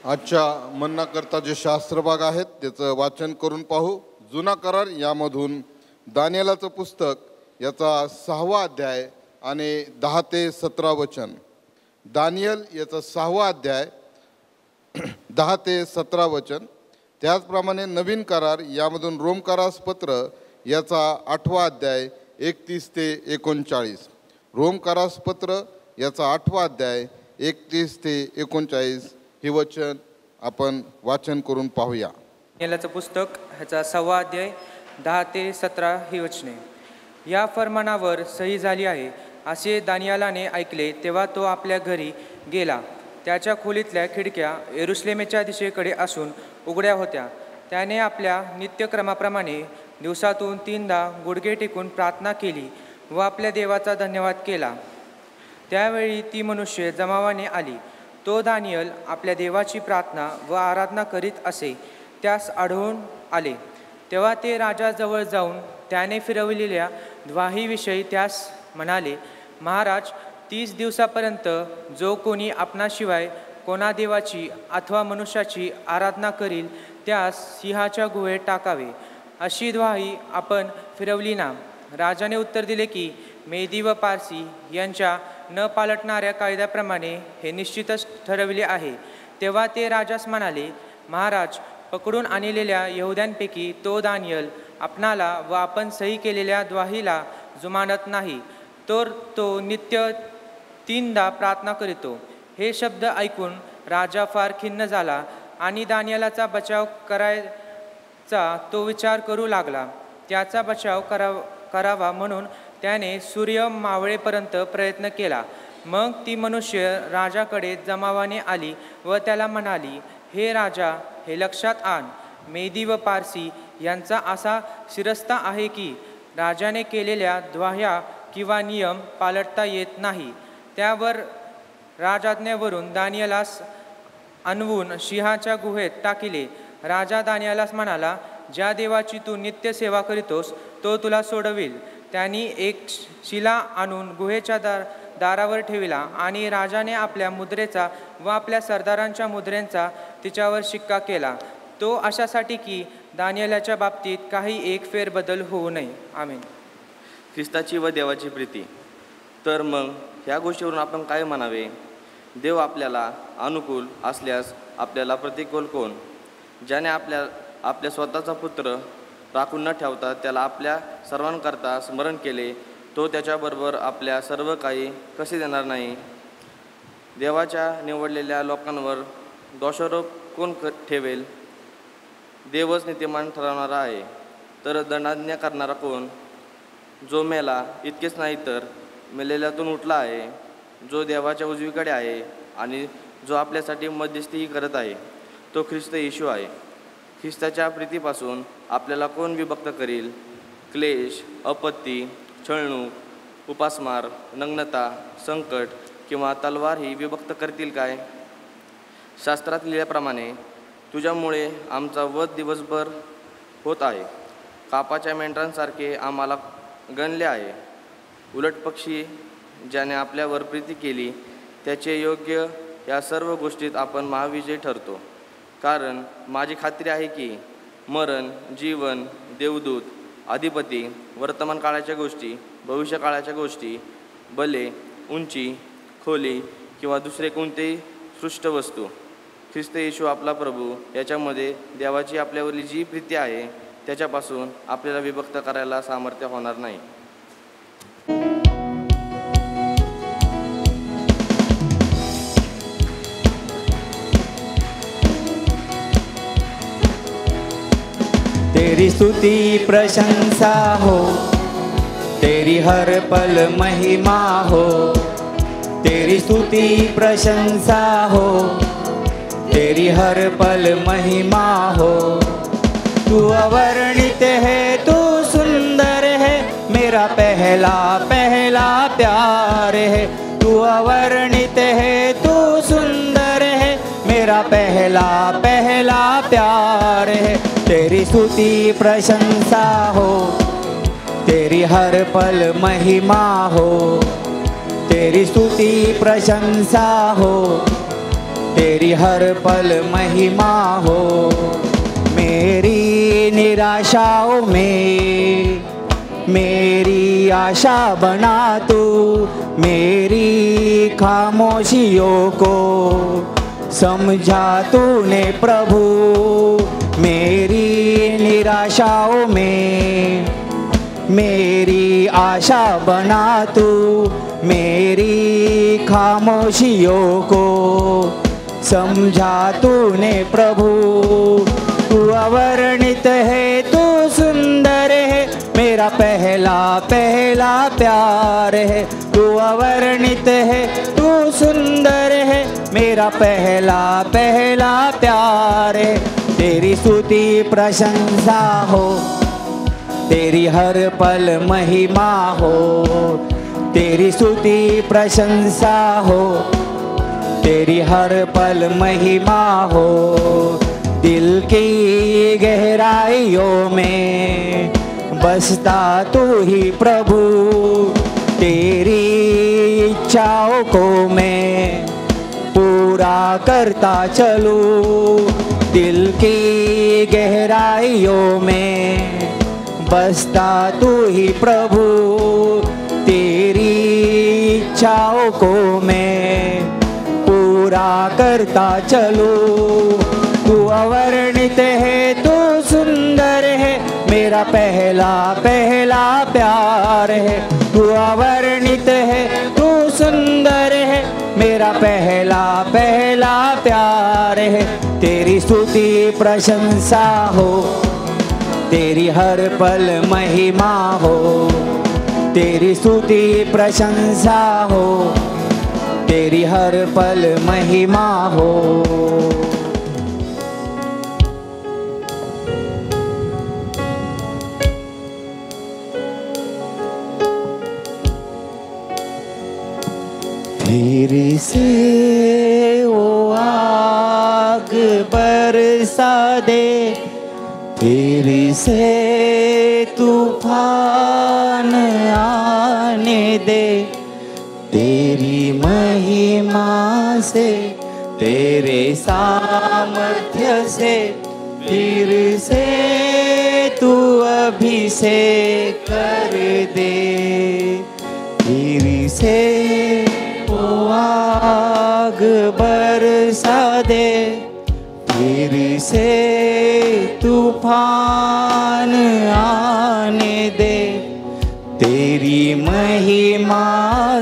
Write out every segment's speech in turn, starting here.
आजच्या म्हणण्याकरता जे शास्त्रभाग आहेत त्याचं वाचन करून पाहू। जुना करार यामधून दानिएलाचं पुस्तक याचा 6वा अध्याय आणि 10 ते 17 वचन। दानिएल याचा 6वा अध्याय 10 ते 17 वचन। त्याचप्रमाणे नवीन करार यामधून रोमकारास पत्र याचा 8वा अध्याय 31 ते 39। रोमकारास पत्र याचा 8वा अध्याय 31 ते 39 हे वचन आपण वाचन करून पाहूया। दानिएलाचं पुस्तक ह्याचा 6वा अध्याय 10 ते 17 ही वचने। या फरमानावर सही झाली आहे असे दानिएलाने ऐकले तेव्हा तो आपल्या घरी गेला। त्याच्या खोलीतल्या खिडक्या यरुशलेमेच्या दिशेकडे असून उघड्या होत्या। त्याने आपल्या नित्यक्रमाप्रमाणे दिवसातून 3दा गुडघे टेकून प्रार्थना केली व आपल्या देवाचा धन्यवाद केला। त्यावेळी ती मनुष्य जमावाने आली। तो दानिएल आपल्या देवाची प्रार्थना व आराधना करीत असे त्यास आढळून आले। तेव्हा ते राजाजवळ जाऊन त्याने फिरवलेल्या द्वाहीविषयी त्यास म्हणाले, महाराज, 30 दिवसापर्यंत जो कोणी आपणाशिवाय कोणा देवाची अथवा मनुष्याची आराधना करील त्यास सिंहाच्या गुहेत टाकावे, अशी द्वाही आपण फिरवली ना? राजाने उत्तर दिले की मेदी व पारसी यांच्या न पालटणाऱ्या कायद्याप्रमाणे हे निश्चितच ठरविले आहे। तेव्हा ते राजास म्हणाले, महाराज, पकडून आणलेल्या यहुद्यांपैकी तो दानिएल आपणाला व आपण सही केलेल्या द्वाहीला जुमानत नाही, तर तो नित्य 3दा प्रार्थना करीतो। हे शब्द ऐकून राजा फार खिन्न झाला आणि दानिएलाचा बचाव करायचा तो विचार करू लागला। त्याचा बचाव करावा म्हणून त्याने सूर्य मावळेपर्यंत प्रयत्न केला। मग ती मनुष्य राजाकडे जमावाने आली व त्याला म्हणाली, हे राजा, हे लक्षात आण, मेदी व पारसी यांचा असा शिरस्ता आहे की राजाने केलेल्या द्वाह्या किंवा नियम पालटता येत नाही। त्यावर राजाज्ञेवरून दानिएलास आणवून सिंहाच्या गुहेत टाकिले। राजा दानिएलास म्हणाला, ज्या देवाची तू नित्य सेवा करीतोस तो तुला सोडविल। त्यांनी एक शिला आणून गुहेच्या दारावर ठेविला आणि राजाने आपल्या मुद्रेचा व आपल्या सरदारांच्या मुद्रेंचा तिच्यावर शिक्का केला, तो अशासाठी की दानिएलाच्या बाबतीत काही एक फेरबदल होऊ नये। आमेन। ख्रिस्ताची व देवाची प्रीती। तर मग ह्या गोष्टीवरून आपण काय म्हणावे? देव आपल्याला अनुकूल असल्यास आपल्याला प्रतिकूल कोण? ज्याने आपल्या स्वतःचा पुत्र राखून न ठेवता त्याला आपल्या सर्वांकरता स्मरण केले, तो त्याच्याबरोबर आपल्या सर्व काही कसे देणार नाही? देवाच्या निवडलेल्या लोकांवर दोषारोप कोण ठेवेल? देवच नीतिमान ठरवणारा आहे, तर दंडाज्ञा करणारा कोण? जो मेला इतकेच नाही तर मेलेल्यातून उठला आहे, जो देवाच्या उजवीकडे आहे आणि जो आपल्यासाठी मध्यस्थीही करत आहे, तो ख्रिस्त येशू आहे। ख्रिस्ताच्या प्रीतीपासून आपल्याला कोण विभक्त करील? क्लेश, आपत्ती, छळणूक, उपासमार, नग्नता, संकट किंवा तलवार ही विभक्त करतील काय? शास्त्रात लिहिल्याप्रमाणे तुझ्यामुळे आमचा वध दिवसभर होत आहे, कापाच्या मेंढरांसारखे आम्हाला गणले आहे। उलट पक्षी ज्याने आपल्यावर प्रीती केली त्याचे योग्य या सर्व गोष्टीत आपण महाविजयी ठरतो। कारण माझी खात्री आहे की मरण, जीवन, देवदूत, अधिपती, वर्तमान काळाच्या गोष्टी, भविष्यकाळाच्या गोष्टी, बले, उंची, खोली किंवा दुसरे कोणतेही सृष्ट वस्तू, ख्रिस्त येशू आपला प्रभू याच्यामध्ये देवाची आपल्यावरली जी प्रीती आहे त्याच्यापासून आपल्याला विभक्त करायला सामर्थ्य होणार नाही। तेरी स्तुति प्रशंसा हो, तेरी हर पल महिमा हो। तेरी स्तुति प्रशंसा हो, तेरी हर पल महिमा हो। तू अवर्णित है, तू सुंदर है, मेरा पहला पहला प्यार है। तू अवर्णित है, तू सुंदर है, मेरा पहला पहला प्यार है। तेरी स्तुति प्रशंसा हो, तेरी हर पल महिमा हो। तेरी स्तुति प्रशंसा हो, तेरी हर पल महिमा हो। मेरी निराशाओं में मेरी आशा बना तू, मेरी खामोशियों को समझा तूने प्रभु। मेरी निराशाओं में मेरी आशा बना तू, मेरी खामोशियों को समझा तूने प्रभु। तू अवर्णित है, तू सुंदर है, मेरा पहला पहला प्यार है। तू अवर्णित है, तू सुंदर है, मेरा पहला पहला प्यार है। तेरी स्तुति प्रशंसा हो, तेरी हर पल महिमा हो। तेरी स्तुति प्रशंसा हो, तेरी हर पल महिमा हो। दिल की गहराइयों में बसता तू ही प्रभु, तेरी इच्छाओं को मैं पूरा करता चलूं। दिल की गहराइयों में बसता तू ही प्रभु, तेरी इच्छाओं को मैं पूरा करता चलूं। तू अवर्णित है, तू सुंदर है, मेरा पहला पहला प्यार है। तू अवर्णित है, तू सुंदर है, मेरा पहला पहला प्यार है। तेरी स्तुति प्रशंसा हो, तेरी हर पल महिमा हो। तेरी स्तुति प्रशंसा हो, तेरी हर पल महिमा हो। फिर से वो आग बरसा दे, फिर से तूफान आने दे। तेरी महिमा से, तेरे सामर्थ्य से, फिर से तू अभिषेक कर दे। फिर से वो आग बरसा दे, फिर से तूफान आने दे। तेरी महिमा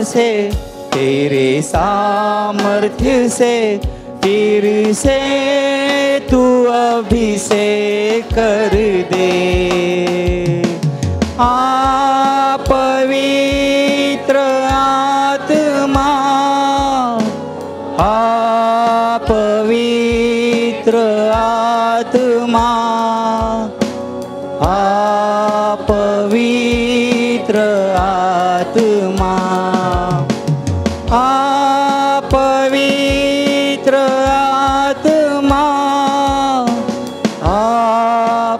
से, तेरे सामर्थ्य से, फिर से तू अभिषेक कर दे। पवित्र आत्मा, पवित्र आत्मा, पवित्र आत्मा, पवित्र आत्मा,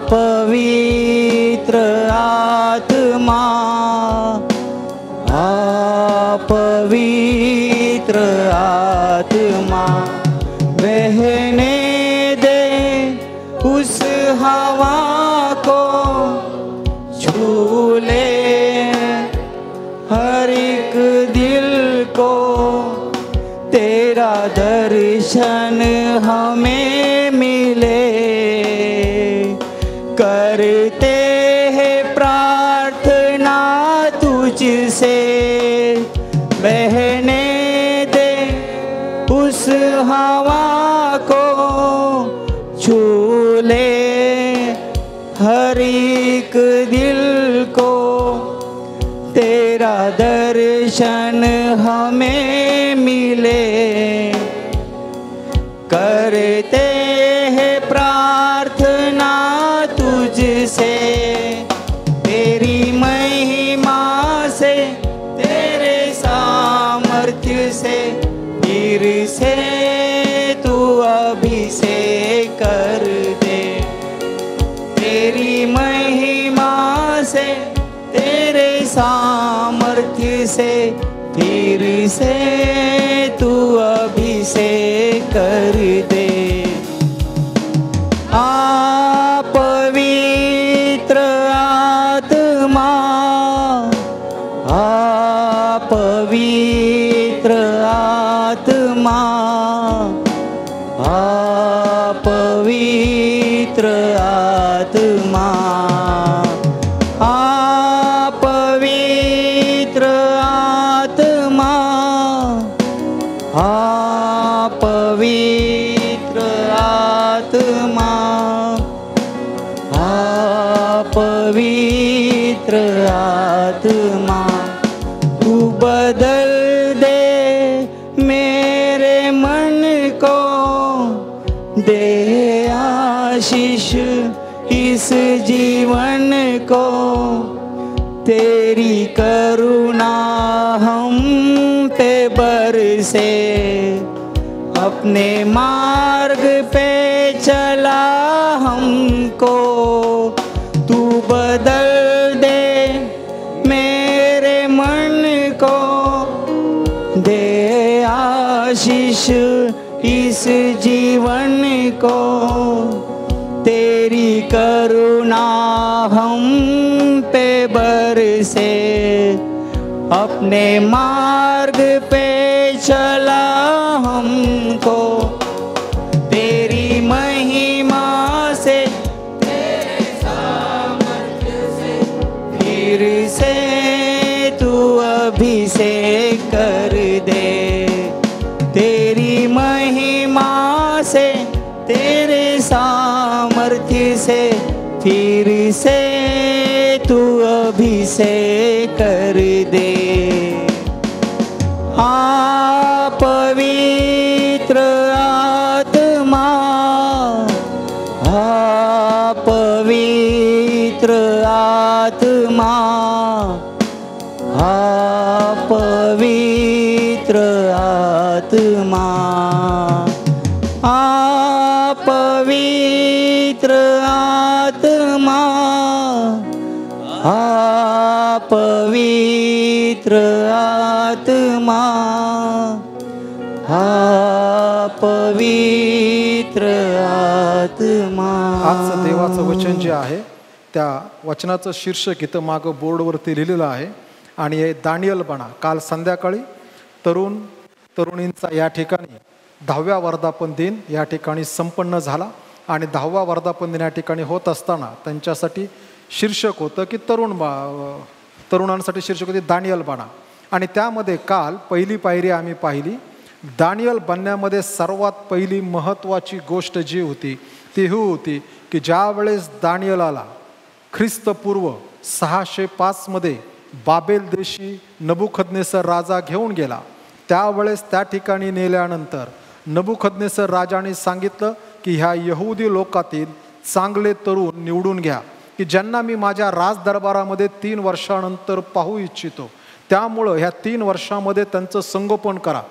पवित्र आत्मा, पवित्र आत्मा। बहने दे उस हवा को, छू ले हर एक दिल को। तेरा दर्शन हमें मिले, करते हैं प्रार्थना तुझसे। बहने दे उस हवा को, छू ले हर एक दिल को। तेरा दर्शन हमें मिले, करते हैं प्रार्थना तुझसे। तेरी महिमा से, तेरे सामर्थ्य से, फिर से तू अभिषेक कर दे। तेरी महिमा से, तेरे सामर्थ्य से, फिर से तू अभिषेक कर पवित्र आत्मा, पवित्र आत्मा, पवित्र आत्मा, पवित्र आत्मा, तू बदल दे मेरे मन को, दे आशीष इस जीवन को, तेरी करुणा हम पे बरसे, अपने मार्ग पे चला हमको, तू बदल दे मेरे मन को, दे आशीष इस जीवन को, तेरी करुणा हम पे बरसे, अपने मार्ग पे चला हमको, तेरी महिमा से, तेरे सामर्थ्य से, फिर से तू अभिषेक कर दे, तेरी महिमा से, तेरे सामर्थ्य से, फिर से तू अभिषेक कर दे। पवित्र आत्मा, पवित्र आत्मा, पवित्र आत्मा, पवित्र आत्मा, पवित्र आत्मा, पवित्र आत्मा। आजचं देवाचं वचन जे आहे त्या वचनाचं शीर्षक इथं मागं बोर्डवरती लिहिलेलं आहे आणि हे दानियलपणा. काल संध्याकाळी तरुणींचा या ठिकाणी 10वा वर्धापन दिन या ठिकाणी संपन्न झाला आणि 10वा वर्धापन दिन या ठिकाणी होत असताना त्यांच्यासाठी शीर्षक होतं की तरुणांसाठी शीर्षक होते दानियलपणा. आणि त्यामध्ये काल पहिली पायरी आम्ही पाहिली. दानियल बनण्यामध्ये सर्वात पहिली महत्त्वाची गोष्ट जी होती ती ही होती की ज्या वेळेस दानियलाला ख्रिस्तपूर्व 605 मध्ये बाबेल देशी नबुखदनेसर राजा घेऊन गेला, त्यावेळेस त्या ठिकाणी नेल्यानंतर नबुखदनेसर राजाने सांगितलं की ह्या यहुदी लोकातील चांगले तरुण निवडून घ्या की ज्यांना मी माझ्या राजदरबारामध्ये 3 वर्षानंतर पाहू इच्छितो. त्यामुळं ह्या 3 वर्षामध्ये त्यांचं संगोपन करा.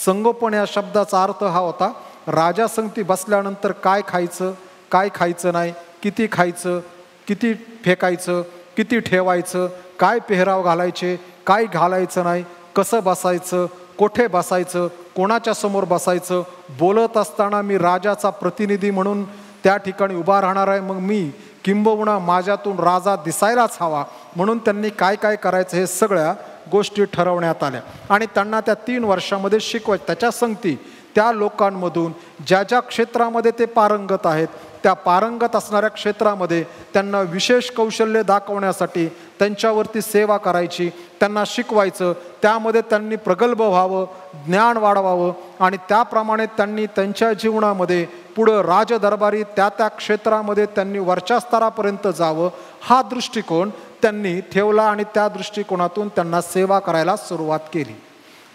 संगोपन या शब्दाचा अर्थ हा होता राजासंगती बसल्यानंतर काय खायचं, काय खायचं नाही, किती खायचं, किती फेकायचं, किती ठेवायचं, काय पेहराव घालायचे, काय घालायचं नाही, कसं बसायचं, कोठे बसायचं, कोणाच्या समोर बसायचं. बोलत असताना मी राजाचा प्रतिनिधी म्हणून त्या ठिकाणी उभा राहणार आहे, मग मी किंबहुना माझ्यातून राजा दिसायलाच हवा म्हणून त्यांनी काय काय करायचं हे सगळ्या गोष्टी ठरवण्यात आल्या आणि त्यांना त्या 3 वर्षामध्ये शिकवायचं. त्याच्या संगती त्या लोकांमधून ज्या ज्या क्षेत्रामध्ये ते पारंगत आहेत त्या पारंगत असणाऱ्या क्षेत्रामध्ये त्यांना विशेष कौशल्य दाखवण्यासाठी त्यांच्यावरती सेवा करायची, त्यांना शिकवायचं. त्यामध्ये त्यांनी प्रगल्भ व्हावं, ज्ञान वाढवावं आणि त्याप्रमाणे त्यांनी त्यांच्या जीवनामध्ये पुढं राजदरबारी त्या त्या क्षेत्रामध्ये त्यांनी वरच्या स्तरापर्यंत जावं हा दृष्टिकोन त्यांनी ठेवला आणि त्या दृष्टिकोनातून त्यांना सेवा करायला सुरुवात केली.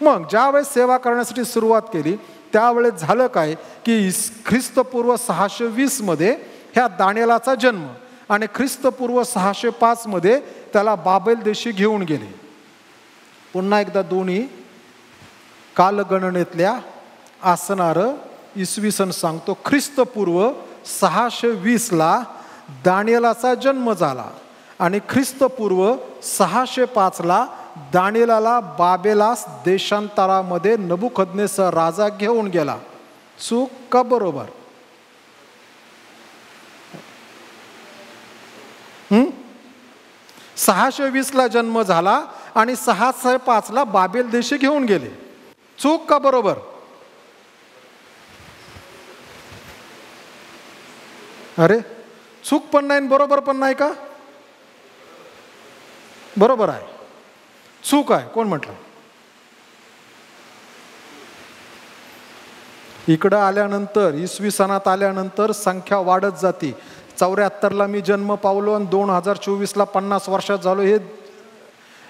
मग ज्यावेळेस सेवा करण्यासाठी सुरुवात केली त्यावेळेस झालं काय की ख्रिस्तपूर्व 620 मध्ये ह्या दानियेलाचा जन्म आणि ख्रिस्तपूर्व 605 मध्ये त्याला बाबेल देशी घेऊन गेले. पुन्हा एकदा दोन्ही कालगणनेतल्या असणारं इसवी सन सांगतो. ख्रिस्तपूर्व 620ला दानियेलाचा जन्म झाला आणि ख्रिस्तपूर्व 605ला दानियेलाला बाबेलास देशांतरामध्ये नबुखदनेसर राजा घेऊन गेला. चूक का बरोबर? 620ला जन्म झाला आणि 605ला बाबेल देशी घेऊन गेले. चूक का बरोबर? अरे चूक पण नाही बरोबर पण नाही का? बरोबर आहे, चूक आहे. कोण म्हटलं? इकडं आल्यानंतर, इसवी सनात आल्यानंतर संख्या वाढत जाते. 74ला मी जन्म पावलो आणि 2024ला 50 वर्षात झालो. हे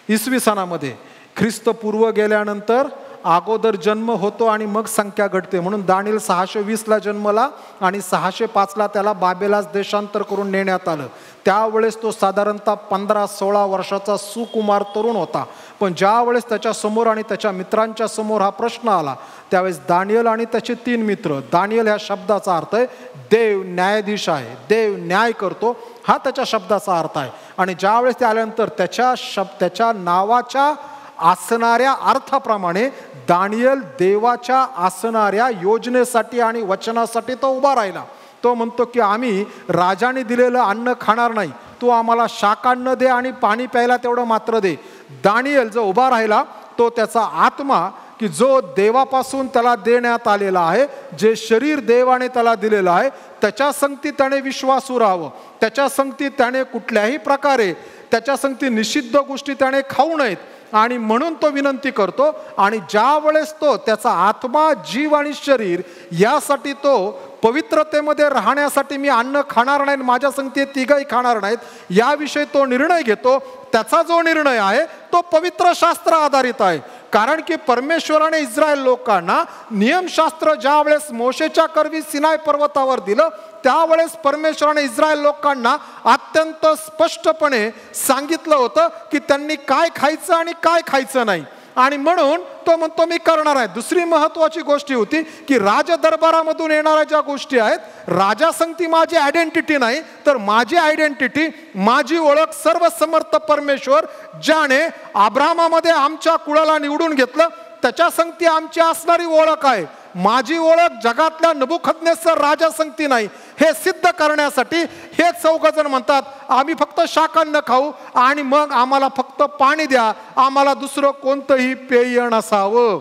इसवी सनामध्ये. ख्रिस्तपूर्व गेल्यानंतर अगोदर जन्म होतो आणि मग संख्या घटते. म्हणून दानिएल 620ला जन्मला आणि 605ला त्याला बाबेलाच देशांतर करून नेण्यात आलं. त्यावेळेस तो साधारणतः 15-16 वर्षाचा सुकुमार तरुण होता. पण ज्या वेळेस त्याच्या समोर आणि त्याच्या मित्रांच्या समोर हा प्रश्न आला, त्यावेळेस दानिएल आणि त्याचे 3 मित्र, दानिएल ह्या शब्दाचा अर्थ आहे देव न्यायाधीश आहे, देव न्याय करतो, हा त्याच्या शब्दाचा अर्थ आहे. आणि ज्यावेळेस ते आल्यानंतर त्याच्या नावाच्या असणाऱ्या अर्थाप्रमाणे दानिएल देवाच्या असणाऱ्या योजनेसाठी आणि वचनासाठी तो उभा राहिला. तो म्हणतो की आम्ही राजाने दिलेलं अन्न खाणार नाही, तू आम्हाला शाकान्न दे आणि पाणी प्यायला तेवढं मात्र दे. दानिएल जो उभा राहिला तो त्याचा आत्मा की जो देवापासून त्याला देण्यात आलेला आहे, जे शरीर देवाने त्याला दिलेलं आहे, त्याच्या संगती त्याने विश्वासू राहावं. त्याच्या संगती त्याने कुठल्याही प्रकारे त्याच्या संगती निषिद्ध गोष्टी त्याने खाऊ नयेत. आणि म्हणून तो विनंती करतो. आणि ज्या वेळेस तो त्याचा आत्मा, जीव आणि शरीर यासाठी तो पवित्रतेमध्ये राहण्यासाठी मी अन्न खाणार नाही, माझ्या संगती तिघही खाणार नाहीत, याविषयी तो निर्णय घेतो. त्याचा जो निर्णय आहे तो पवित्र शास्त्र आधारित आहे. कारण की परमेश्वराने इस्रायल लोकांना नियमशास्त्र ज्या वेळेस मोशेच्या करवी सिनाय पर्वतावर दिलं, त्यावेळेस परमेश्वराने इस्रायल लोकांना अत्यंत स्पष्टपणे सांगितलं होतं की त्यांनी काय खायचं आणि काय खायचं नाही. आणि म्हणून तो म्हणतो मी करणार आहे. दुसरी महत्वाची गोष्ट होती की राजदरबारामधून येणाऱ्या ज्या गोष्टी आहेत, राजासंगती माझी आयडेंटिटी नाही, तर माझी आयडेंटिटी, माझी ओळख सर्वसमर्थ परमेश्वर ज्याने अब्रामामध्ये आमच्या कुळाला निवडून घेतलं, त्याच्या संगती आमची असणारी ओळख आहे. माझी ओळख जगातल्या नबुखदनेस्सर राजा संगती नाही. हे सिद्ध करण्यासाठी हे चौघजण म्हणतात आम्ही फक्त शाकान्न खाऊ आणि मग आम्हाला फक्त पाणी द्या, आम्हाला दुसरं कोणतंही पेय नसावं.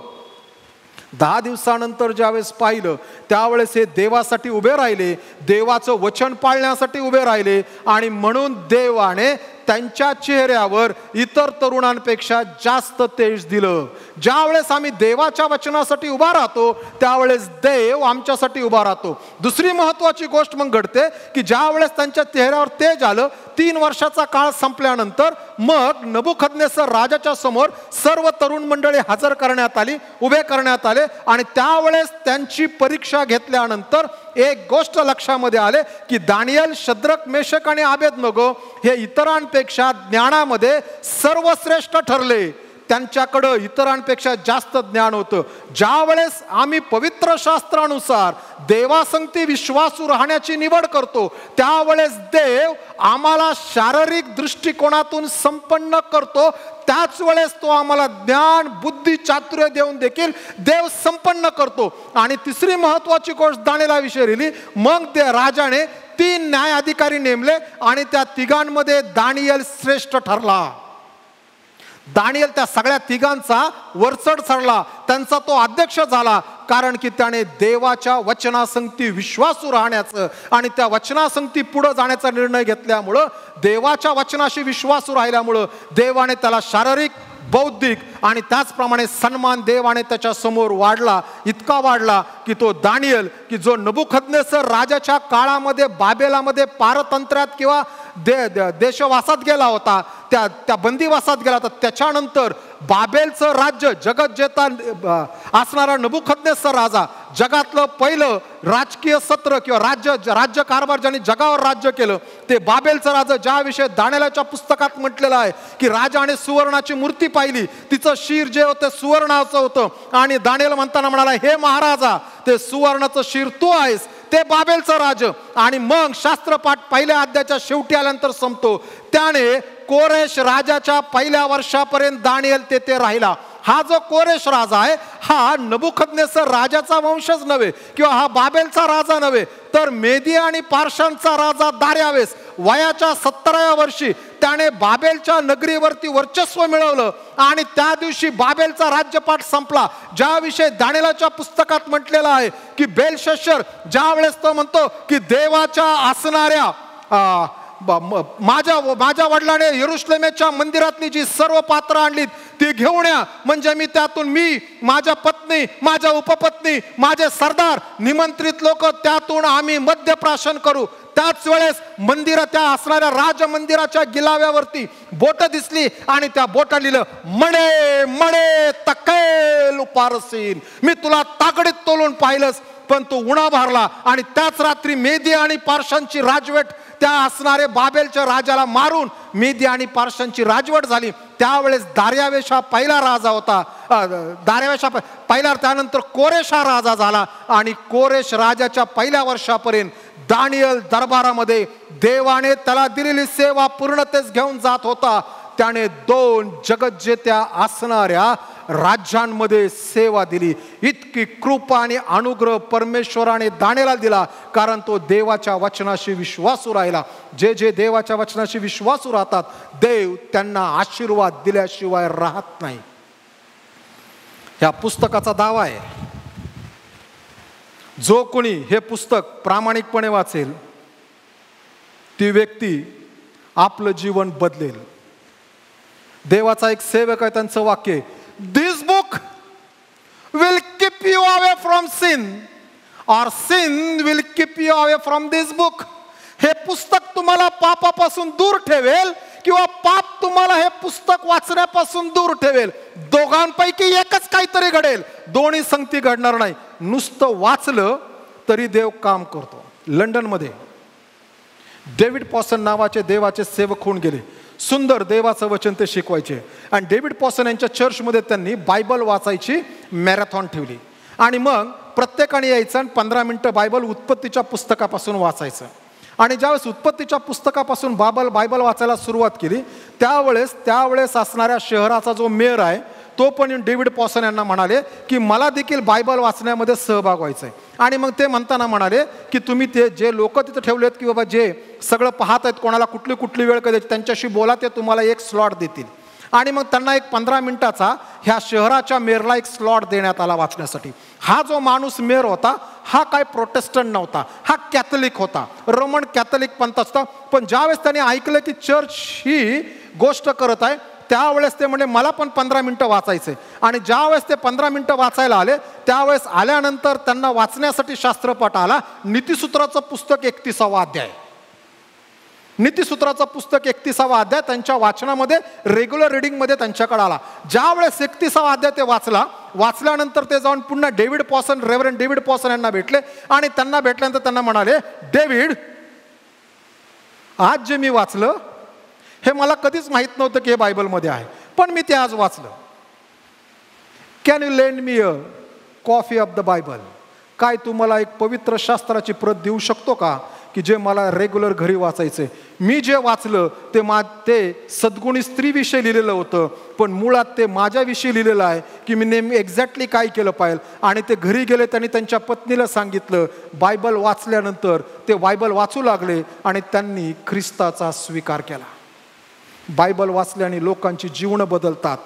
10 दिवसानंतर ज्यावेळेस पाहिलं त्यावेळेस हे देवासाठी उभे राहिले, देवाचं वचन पाळण्यासाठी उभे राहिले. आणि म्हणून देवाने त्यांच्या चेहऱ्यावर इतर तरुणांपेक्षा जास्त तेज दिलं. ज्यावेळेस आम्ही देवाच्या वचनासाठी उभा राहतो त्यावेळेस देव आमच्यासाठी उभा राहतो. दुसरी महत्वाची गोष्ट मग घडते की ज्यावेळेस त्यांच्या चेहऱ्यावर तेज आलं, 3 वर्षाचा काळ संपल्यानंतर मग नबुखदनेस्सर राजाच्या समोर सर्व तरुण मंडळी हजर करण्यात आली, उभे करण्यात आले. आणि त्यावेळेस त्यांची परीक्षा घेतल्यानंतर एक गोष्ट लक्षामध्ये आले की दानिएल, शद्रक, मेशक आणि अबेदनगो हे इतरांपेक्षा ज्ञानामध्ये सर्वश्रेष्ठ ठरले. त्यांच्याकडं इतरांपेक्षा जास्त ज्ञान होतं. ज्या वेळेस आम्ही पवित्र शास्त्रानुसार देवासंगती विश्वासू राहण्याची निवड करतो त्यावेळेस देव आम्हाला शारीरिक दृष्टिकोनातून संपन्न करतो. त्याच वेळेस तो आम्हाला ज्ञान, बुद्धी, चातुर्य देऊन देखील देव संपन्न करतो. आणि तिसरी महत्वाची गोष्ट दानिएलाविषयी लिहिली, मग राजाने 3 न्यायाधिकारी नेमले आणि त्या तिघांमध्ये दानिएल श्रेष्ठ ठरला. दानिएल त्या सगळ्या तिघांचा वरचढ चढला, त्यांचा तो अध्यक्ष झाला. कारण की त्याने देवाच्या वचनासंगती विश्वासू राहण्याचं आणि त्या वचनासंगती पुढे जाण्याचा निर्णय घेतल्यामुळं, देवाच्या वचनाशी विश्वासू राहिल्यामुळं देवाने त्याला शारीरिक, बौद्धिक आणि त्याचप्रमाणे सन्मान देवाने त्याच्या समोर वाढला. इतका वाढला की तो दानिएल की जो नबुखदनेस्सर राजाच्या काळामध्ये बाबेलामध्ये पारतंत्र्यात किंवा देशवासात गेला होता, त्या बंदीवासात गेला होता, त्याच्यानंतर बाबेलचं राज्य, जगत जेता असणारा नबुखदनेस्सर राजा, जगातलं पहिलं राजकीय सत्र किंवा राज्य कारभार ज्यांनी जगावर राज्य केलं ते बाबेलचं राजा, ज्याविषयी दानिएलाच्या पुस्तकात म्हटलेलं आहे की राजाने सुवर्णाची मूर्ती पाहिली, तिचं शिर जे होतं सुवर्णाचं होतं. आणि दानिएल म्हणताना म्हणाला, हे महाराजा, ते सुवर्णाचं शिर तू आहेस, ते बाबेलचं राज. आणि मग शास्त्रपाठ पहिल्या अध्यायाच्या शेवटी आल्यानंतर संपतो. त्याने कोरेश राजाच्या पहिल्या वर्षापर्यंत दानिएल तेथे राहिला. हा जो कोरेश राजा आहे हा नबुखदनेस्सर राजाचा वंशज नव्हे किंवा हा बाबेलचा राजा नव्हे, तर मेदी आणि पार्शांचा राजा दार्यावेस वयाच्या 17व्या वर्षी त्याने बाबेलच्या नगरीवरती वर्चस्व मिळवलं आणि त्या दिवशी बाबेलचा राज्यपाठ संपला. ज्याविषयी दानिएलच्या पुस्तकात म्हटलेलं आहे की बेलशस्सर ज्या वेळेस तो म्हणतो की देवाच्या असणाऱ्या माझ्या वडिलाने यरुशलेमेच्या मंदिरातली जी सर्व पात्र आणलीत ती घेऊन या, म्हणजे मी त्यातून मी, माझ्या पत्नी, माझ्या उपपत्नी, माझे सरदार, निमंत्रित लोक त्यातून आम्ही मद्यप्राशन करू. त्याच वेळेस त्या असणाऱ्या राज मंदिराच्या गिलाव्यावरती बोट दिसली आणि त्या बोटा लिहिलं मणे मणे तकेल पारसीन. मी तुला तागडीत तोलून पाहिलंस पण तू उणा भरला. आणि त्याच रात्री मेदी आणि पारशांची राजवट त्या असणारे बाबेलच्या राजाला मारून मेदी आणि पारशांची राजवट झाली. त्यावेळेस दार्यावेश हा पहिला राजा होता. दार्यावेश पहिला, त्यानंतर कोरेश हा राजा झाला आणि कोरेश राजाच्या पहिल्या वर्षापर्यंत दानिएल दरबारामध्ये देवाने त्याला दिलेली सेवा पूर्णतेस घेऊन जात होता. त्याने 2 जगज्जेत्या असणाऱ्या राज्यांमध्ये सेवा दिली. इतकी कृपा आणि अनुग्रह परमेश्वराने दानिएलला दिला कारण तो देवाच्या वचनाशी विश्वासू राहिला. जे जे देवाच्या वचनाशी विश्वासू राहतात देव त्यांना आशीर्वाद दिल्याशिवाय राहत नाही. या पुस्तकाचा दावा आहे, जो कोणी हे पुस्तक प्रामाणिकपणे वाचेल ती व्यक्ती आपलं जीवन बदलेल. देवाचा एक सेवक आहे, त्यांचं वाक्य, this book will keep you away from sin or sin will keep you away from this book. हे पुस्तक तुम्हाला पापापासून दूर ठेवेल किंवा पाप तुम्हाला हे पुस्तक वाचण्यापासून दूर ठेवेल. दोघांपैकी एकच काहीतरी घडेल, दोन्ही संगती घडणार नाही. नुसतं वाचलं तरी देव काम करतो. लंडनमध्ये डेव्हिड पॉसन नावाचे देवाचे सेवक होऊन गेले. सुंदर देवाचं वचन ते शिकवायचे आणि डेव्हिड पॉसन यांच्या चर्चमध्ये त्यांनी बायबल वाचायची मॅरेथॉन ठेवली आणि मग प्रत्येकाने यायचं आणि 15 मिनिटं बायबल उत्पत्तीच्या पुस्तकापासून वाचायचं. आणि ज्यावेळेस उत्पत्तीच्या पुस्तकापासून बायबल वाचायला सुरुवात केली त्यावेळेस असणाऱ्या शहराचा जो मेयर आहे तो पण डेव्हिड पॉसन यांना म्हणाले की मला देखील बायबल वाचण्यामध्ये सहभाग व्हायचा आहे. आणि मग ते म्हणताना म्हणाले की तुम्ही ते जे लोक तिथं ठेवलेत की बाबा जे सगळं पाहत आहेत कोणाला कुठली वेळ कधी त्यांच्याशी बोला, ते तुम्हाला एक स्लॉट देतील. आणि मग त्यांना एक 15 मिनिटाचा ह्या शहराच्या मेयरला एक स्लॉट देण्यात आला वाचण्यासाठी. हा जो माणूस मेयर होता हा काय प्रोटेस्टंट नव्हता, हा कॅथलिक होता, रोमन कॅथलिक पंथाचा. पण ज्यावेळेस त्याने ऐकलं की चर्च ही गोष्ट करत आहे त्यावेळेस ते म्हणजे मला पण 15 मिनिटं वाचायचे. आणि ज्यावेळेस ते 15 मिनिटं वाचायला आले त्यावेळेस आल्यानंतर त्यांना वाचण्यासाठी शास्त्रपाठ आला नीतिसूत्राचं पुस्तक 31वा अध्याय. नीतिसूत्राचं पुस्तक 31वा अध्याय त्यांच्या वाचनामध्ये रेग्युलर रिडिंगमध्ये त्यांच्याकडे आला. ज्यावेळेस 31वा अध्याय ते वाचल्यानंतर ते जाऊन पुन्हा रेव्हरंड डेव्हिड पॉसन यांना भेटले आणि त्यांना भेटल्यानंतर त्यांना म्हणाले, डेव्हिड, आज जे मी वाचलं हे मला कधीच माहीत नव्हतं की हे बायबलमध्ये आहे, पण मी ते आज वाचलं. Can you lend me a coffee of the Bible? काय तुम्हाला एक पवित्र शास्त्राची प्रत देऊ शकतो का की जे मला रेग्युलर घरी वाचायचे? मी जे वाचलं ते सद्गुणी स्त्रीविषयी लिहिलेलं होतं, पण मुळात ते माझ्याविषयी लिहिलेलं आहे की मी नेहमी एक्झॅक्टली काय केलं पाहिजे. आणि ते घरी गेले, त्यांनी त्यांच्या पत्नीला सांगितलं. बायबल वाचल्यानंतर ते बायबल वाचू लागले आणि त्यांनी ख्रिस्ताचा स्वीकार केला. बायबल वाचल्याने लोकांची जीवनं बदलतात.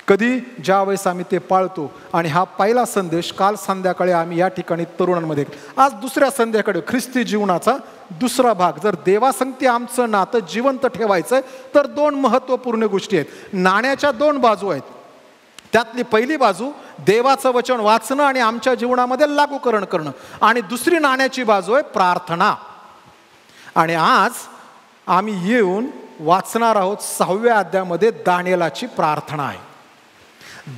कधी ज्यावेळेस आम्ही ते पाळतो. आणि हा पहिला संदेश काल संध्याकाळी आम्ही या ठिकाणी तरुणांमध्ये, आज दुसऱ्या संध्याकाळी ख्रिस्ती जीवनाचा दुसरा भाग. जर देवासंगती आमचं नातं जिवंत ठेवायचं तर 2 महत्त्वपूर्ण गोष्टी आहेत. नाण्याच्या 2 बाजू आहेत. त्यातली पहिली बाजू देवाचं वचन वाचणं आणि आमच्या जीवनामध्ये लागूकरण करणं, आणि दुसरी नाण्याची बाजू आहे प्रार्थना. आणि आज आम्ही येऊन वाचणार आहोत 6व्या अध्यायामध्ये दानिएलाची प्रार्थना आहे.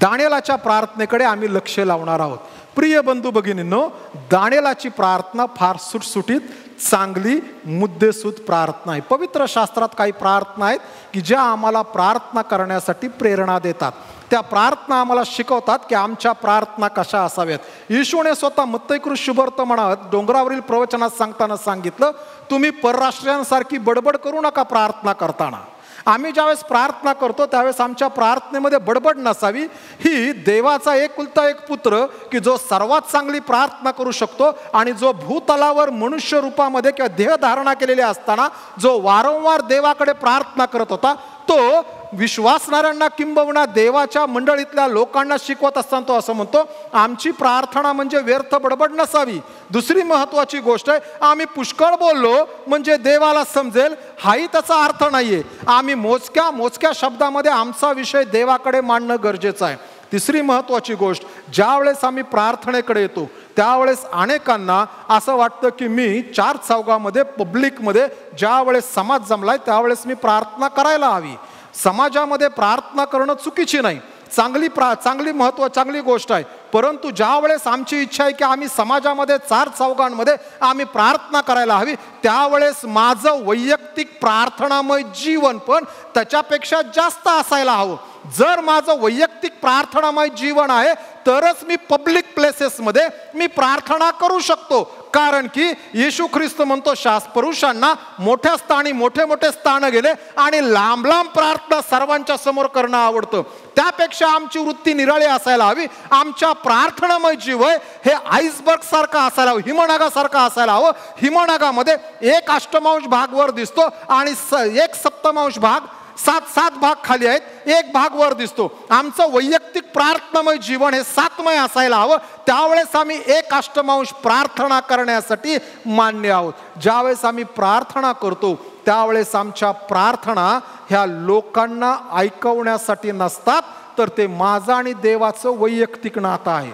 दानिएलाच्या प्रार्थनेकडे आम्ही लक्ष लावणार आहोत. प्रिय बंधू भगिनींनो, दानिएलाची प्रार्थना फार सुटसुटीत, चांगली, मुद्देसूद प्रार्थना आहे. पवित्र शास्त्रात काही प्रार्थना आहेत की ज्या आम्हाला प्रार्थना करण्यासाठी प्रेरणा देतात. त्या प्रार्थना आम्हाला शिकवतात की आमच्या प्रार्थना कशा असाव्यात. येशूने स्वतः मत्तई शुभर्त म्हणत डोंगरावरील प्रवचनात सांगताना सांगितलं, तुम्ही परराष्ट्रीयांसारखी बडबड करू नका प्रार्थना करताना. आम्ही ज्यावेळेस प्रार्थना करतो त्यावेळेस आमच्या प्रार्थनेमध्ये बडबड नसावी. ही देवाचा एकुलता एक पुत्र की जो सर्वात चांगली प्रार्थना करू शकतो आणि जो भूतलावर मनुष्य रूपामध्ये किंवा देहधारणा केलेली असताना जो वारंवार देवाकडे प्रार्थना करत होता, तो विश्वासणाऱ्यांना किंबहुना देवाच्या मंडळीतल्या लोकांना शिकवत असताना तो असं म्हणतो, आमची प्रार्थना म्हणजे व्यर्थ बडबड नसावी. दुसरी महत्त्वाची गोष्ट आहे, आम्ही पुष्कळ बोललो म्हणजे देवाला समजेल हाही त्याचा अर्थ नाहीये. आम्ही मोजक्या शब्दामध्ये आमचा विषय देवाकडे मांडणं गरजेचं आहे. तिसरी महत्त्वाची गोष्ट, ज्यावेळेस आम्ही प्रार्थनेकडे येतो त्यावेळेस अनेकांना असं वाटतं की मी चार चौघामध्ये पब्लिकमध्ये ज्यावेळेस समाज जमलाय त्यावेळेस मी प्रार्थना करायला हवी. समाजामध्ये प्रार्थना करणं चुकीची नाही, चांगली गोष्ट आहे. परंतु ज्यावेळेस आमची इच्छा आहे की आम्ही समाजामध्ये चार चौघांमध्ये आम्ही प्रार्थना करायला हवी, त्यावेळेस माझं वैयक्तिक प्रार्थनामय जीवन पण त्याच्यापेक्षा जास्त असायला हवं. जर माझं वैयक्तिक प्रार्थनामय जीवन आहे तरच मी पब्लिक प्लेसेसमध्ये मी प्रार्थना करू शकतो. कारण की येशू ख्रिस्त म्हणतो, पुरुषांना मोठ्या स्थानी मोठे स्थान गेले आणि लांब प्रार्थना सर्वांच्या समोर करणं आवडतं. त्यापेक्षा आमची वृत्ती निराळी असायला हवी. आमच्या प्रार्थनामय जीवन हे आईसबर्ग सारखं असायला हवं, हिमनगासारखं असायला हवं. हिमनगामध्ये 1/8 भाग वर दिसतो आणि 1/7 भाग 7 भाग खाली आहेत, 1 भाग वर दिसतो. आमचं वैयक्तिक प्रार्थनामय जीवन हे 7मय असायला हवं. त्यावेळेस आम्ही 1/8 प्रार्थना करण्यासाठी मान्य आहोत. ज्यावेळेस आम्ही प्रार्थना करतो त्यावेळेस आमच्या प्रार्थना ह्या लोकांना ऐकवण्यासाठी नसतात, तर ते माझं आणि देवाचं वैयक्तिक नातं आहे.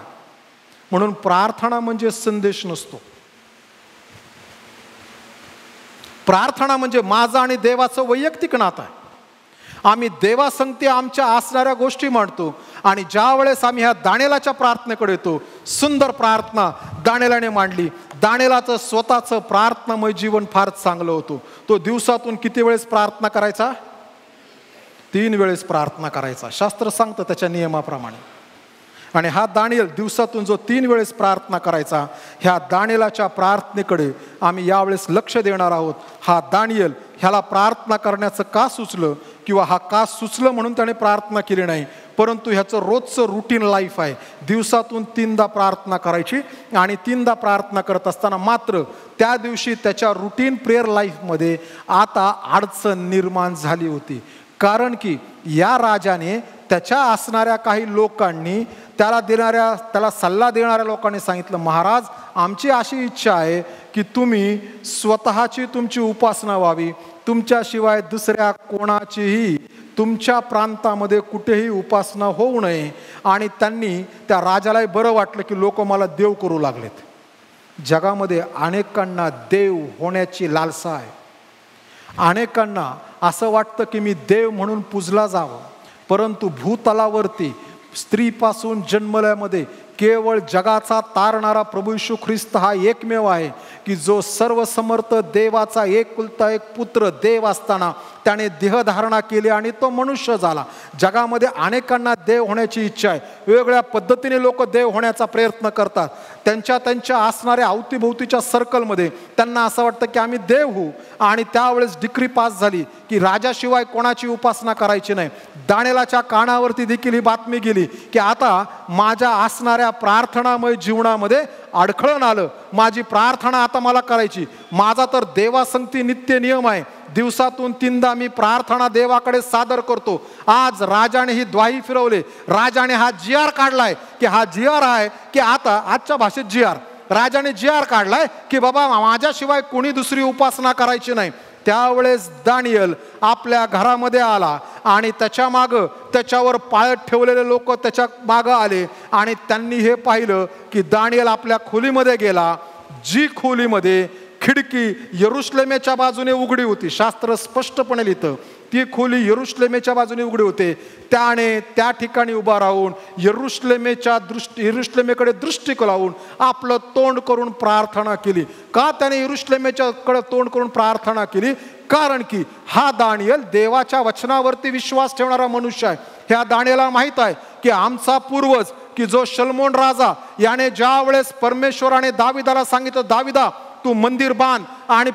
म्हणून प्रार्थना म्हणजे संदेश नसतो. प्रार्थना म्हणजे माझं आणि देवाचं वैयक्तिक नातं आहे. आम्ही देवासंगती आमच्या असणाऱ्या गोष्टी मांडतो आणि ज्या वेळेस आम्ही ह्या दानिएलाच्या प्रार्थनेकडे येतो, सुंदर प्रार्थना दानिएलाने मांडली. दानिएलाचं स्वतःचं प्रार्थनामय जीवन फार चांगलं होतं. तो दिवसातून किती वेळेस प्रार्थना करायचा? 3 वेळेस प्रार्थना करायचा. शास्त्र सांगतं त्याच्या नियमाप्रमाणे. आणि हा दानिएल दिवसातून जो 3 वेळेस प्रार्थना करायचा, ह्या दानिएलाच्या प्रार्थनेकडे आम्ही यावेळेस लक्ष देणार आहोत. हा दानिएल ह्याला प्रार्थना करण्याचं का सुचलं किंवा हा का सुचलं म्हणून त्याने प्रार्थना केली नाही, परंतु ह्याचं रोजचं रुटीन लाईफ आहे. दिवसातून 3दा प्रार्थना करायची आणि 3दा प्रार्थना करत असताना मात्र त्या दिवशी त्याच्या रुटीन प्रेयर लाईफमध्ये आता अडचण निर्माण झाली होती. कारण की या राजाने त्याच्या असणाऱ्या काही लोकांनी त्याला सल्ला देणाऱ्या लोकांनी सांगितलं, महाराज आमची अशी इच्छा आहे की तुम्ही स्वतःची तुमची उपासना व्हावी, तुमच्याशिवाय दुसऱ्या कोणाचीही तुमच्या प्रांतामध्ये कुठेही उपासना होऊ नये. आणि त्यांनी त्या राजालाही बरं वाटलं की लोक मला देव करू लागलेत. जगामध्ये अनेकांना देव होण्याची लालसा आहे. अनेकांना असं वाटतं की मी देव म्हणून पूजला जावं, परंतु भूतलावरती स्त्रीपासून जन्मल्यामध्ये केवळ जगाचा तारणारा प्रभू येशू ख्रिस्त हा एकमेव आहे की जो सर्वसमर्थ देवाचा एकुलता एक पुत्र देव असताना त्याने देहधारणा केली आणि तो मनुष्य झाला. जगामध्ये अनेकांना देव होण्याची इच्छा आहे. वेगवेगळ्या पद्धतीने लोक देव होण्याचा प्रयत्न करतात. त्यांच्या असणाऱ्या अवतीभोवतीच्या सर्कलमध्ये त्यांना असं वाटतं की आम्ही देव होऊ. आणि त्यावेळेस डिक्री पास झाली की राजाशिवाय कोणाची उपासना करायची नाही. दानिएलाच्या कानावरती देखील ही बातमी गेली की आता माझ्या असणाऱ्या प्रार्थनामय जीवनामध्ये अडखळण आलं. माझी प्रार्थना आता मला करायची. माझा तर देवासंगती नित्य नियम आहे. दिवसातून 3दा मी प्रार्थना देवाकडे सादर करतो. आज राजाने ही द्वाही फिरवले. राजाने हा GR काढलाय की हा GR आहे की आता आजच्या भाषेत GR, राजाने GR काढलाय की बाबा माझ्याशिवाय कोणी दुसरी उपासना करायची नाही. त्यावेळेस दानिएल आपल्या घरामध्ये आला आणि त्याच्या मागं त्याच्यावर पाळत ठेवलेले लोक त्याच्या मागं आले आणि त्यांनी हे पाहिलं की दानिएल आपल्या खोलीमध्ये गेला. जी खोलीमध्ये खिडकी यरुशलेमेच्या बाजूने उघडी होती, शास्त्र स्पष्टपणे लिहितं ती खोली यरुशलेमेच्या बाजूने उघडी होते. त्याने त्या ठिकाणी उभा राहून यरुशलेमेकडे दृष्टी लावून आपलं तोंड करून प्रार्थना केली. का त्याने यरुशलेमेच्याकडे तोंड करून प्रार्थना केली? कारण की हा दानिएल देवाच्या वचनावरती विश्वास ठेवणारा मनुष्य आहे. ह्या दानिएला माहित आहे की आमचा पूर्वज की जो शलोमोन राजा याने ज्या वेळेस परमेश्वराने दाविदाला सांगितलं, दाविदा तू मंदिर बांध आणि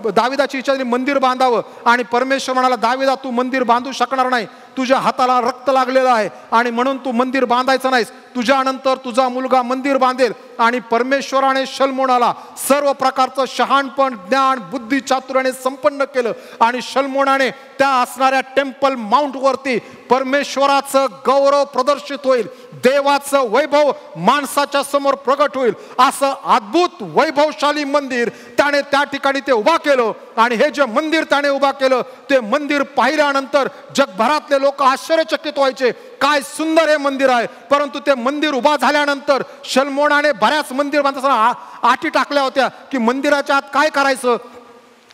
दाविदाची इच्छा झाली मंदिर बांधावं, आणि परमेश्वर म्हणाला दाविदा तू मंदिर बांधू शकणार नाही, तुझ्या हाताला रक्त लागलेलं आहे आणि म्हणून तू मंदिर बांधायचं नाहीस, तुझ्यानंतर तुझा मुलगा मंदिर बांधेल. आणि परमेश्वराने शल्मोनाला सर्व प्रकारचं शहाणपण, ज्ञान, बुद्धी, चातुर्याने संपन्न केलं. आणि शल्मोनाने त्या असणाऱ्या टेम्पल माउंटवरती परमेश्वराचं गौरव प्रदर्शित होईल, देवाचं वैभव माणसाच्या समोर प्रगट होईल, असं अद्भुत वैभवशाली मंदिर त्याने त्या ठिकाणी ते उभा केलं. आणि हे जे मंदिर त्याने उभा केलं ते मंदिर पाहिल्यानंतर जगभरातले लोक आश्चर्यचकित व्हायचे, काय सुंदर हे मंदिर आहे. परंतु ते मंदिर उभा झाल्यानंतर शल्मोनाने बऱ्याच मंदिर बांधताना आटी टाकल्या होत्या की मंदिराच्या आत काय करायचं,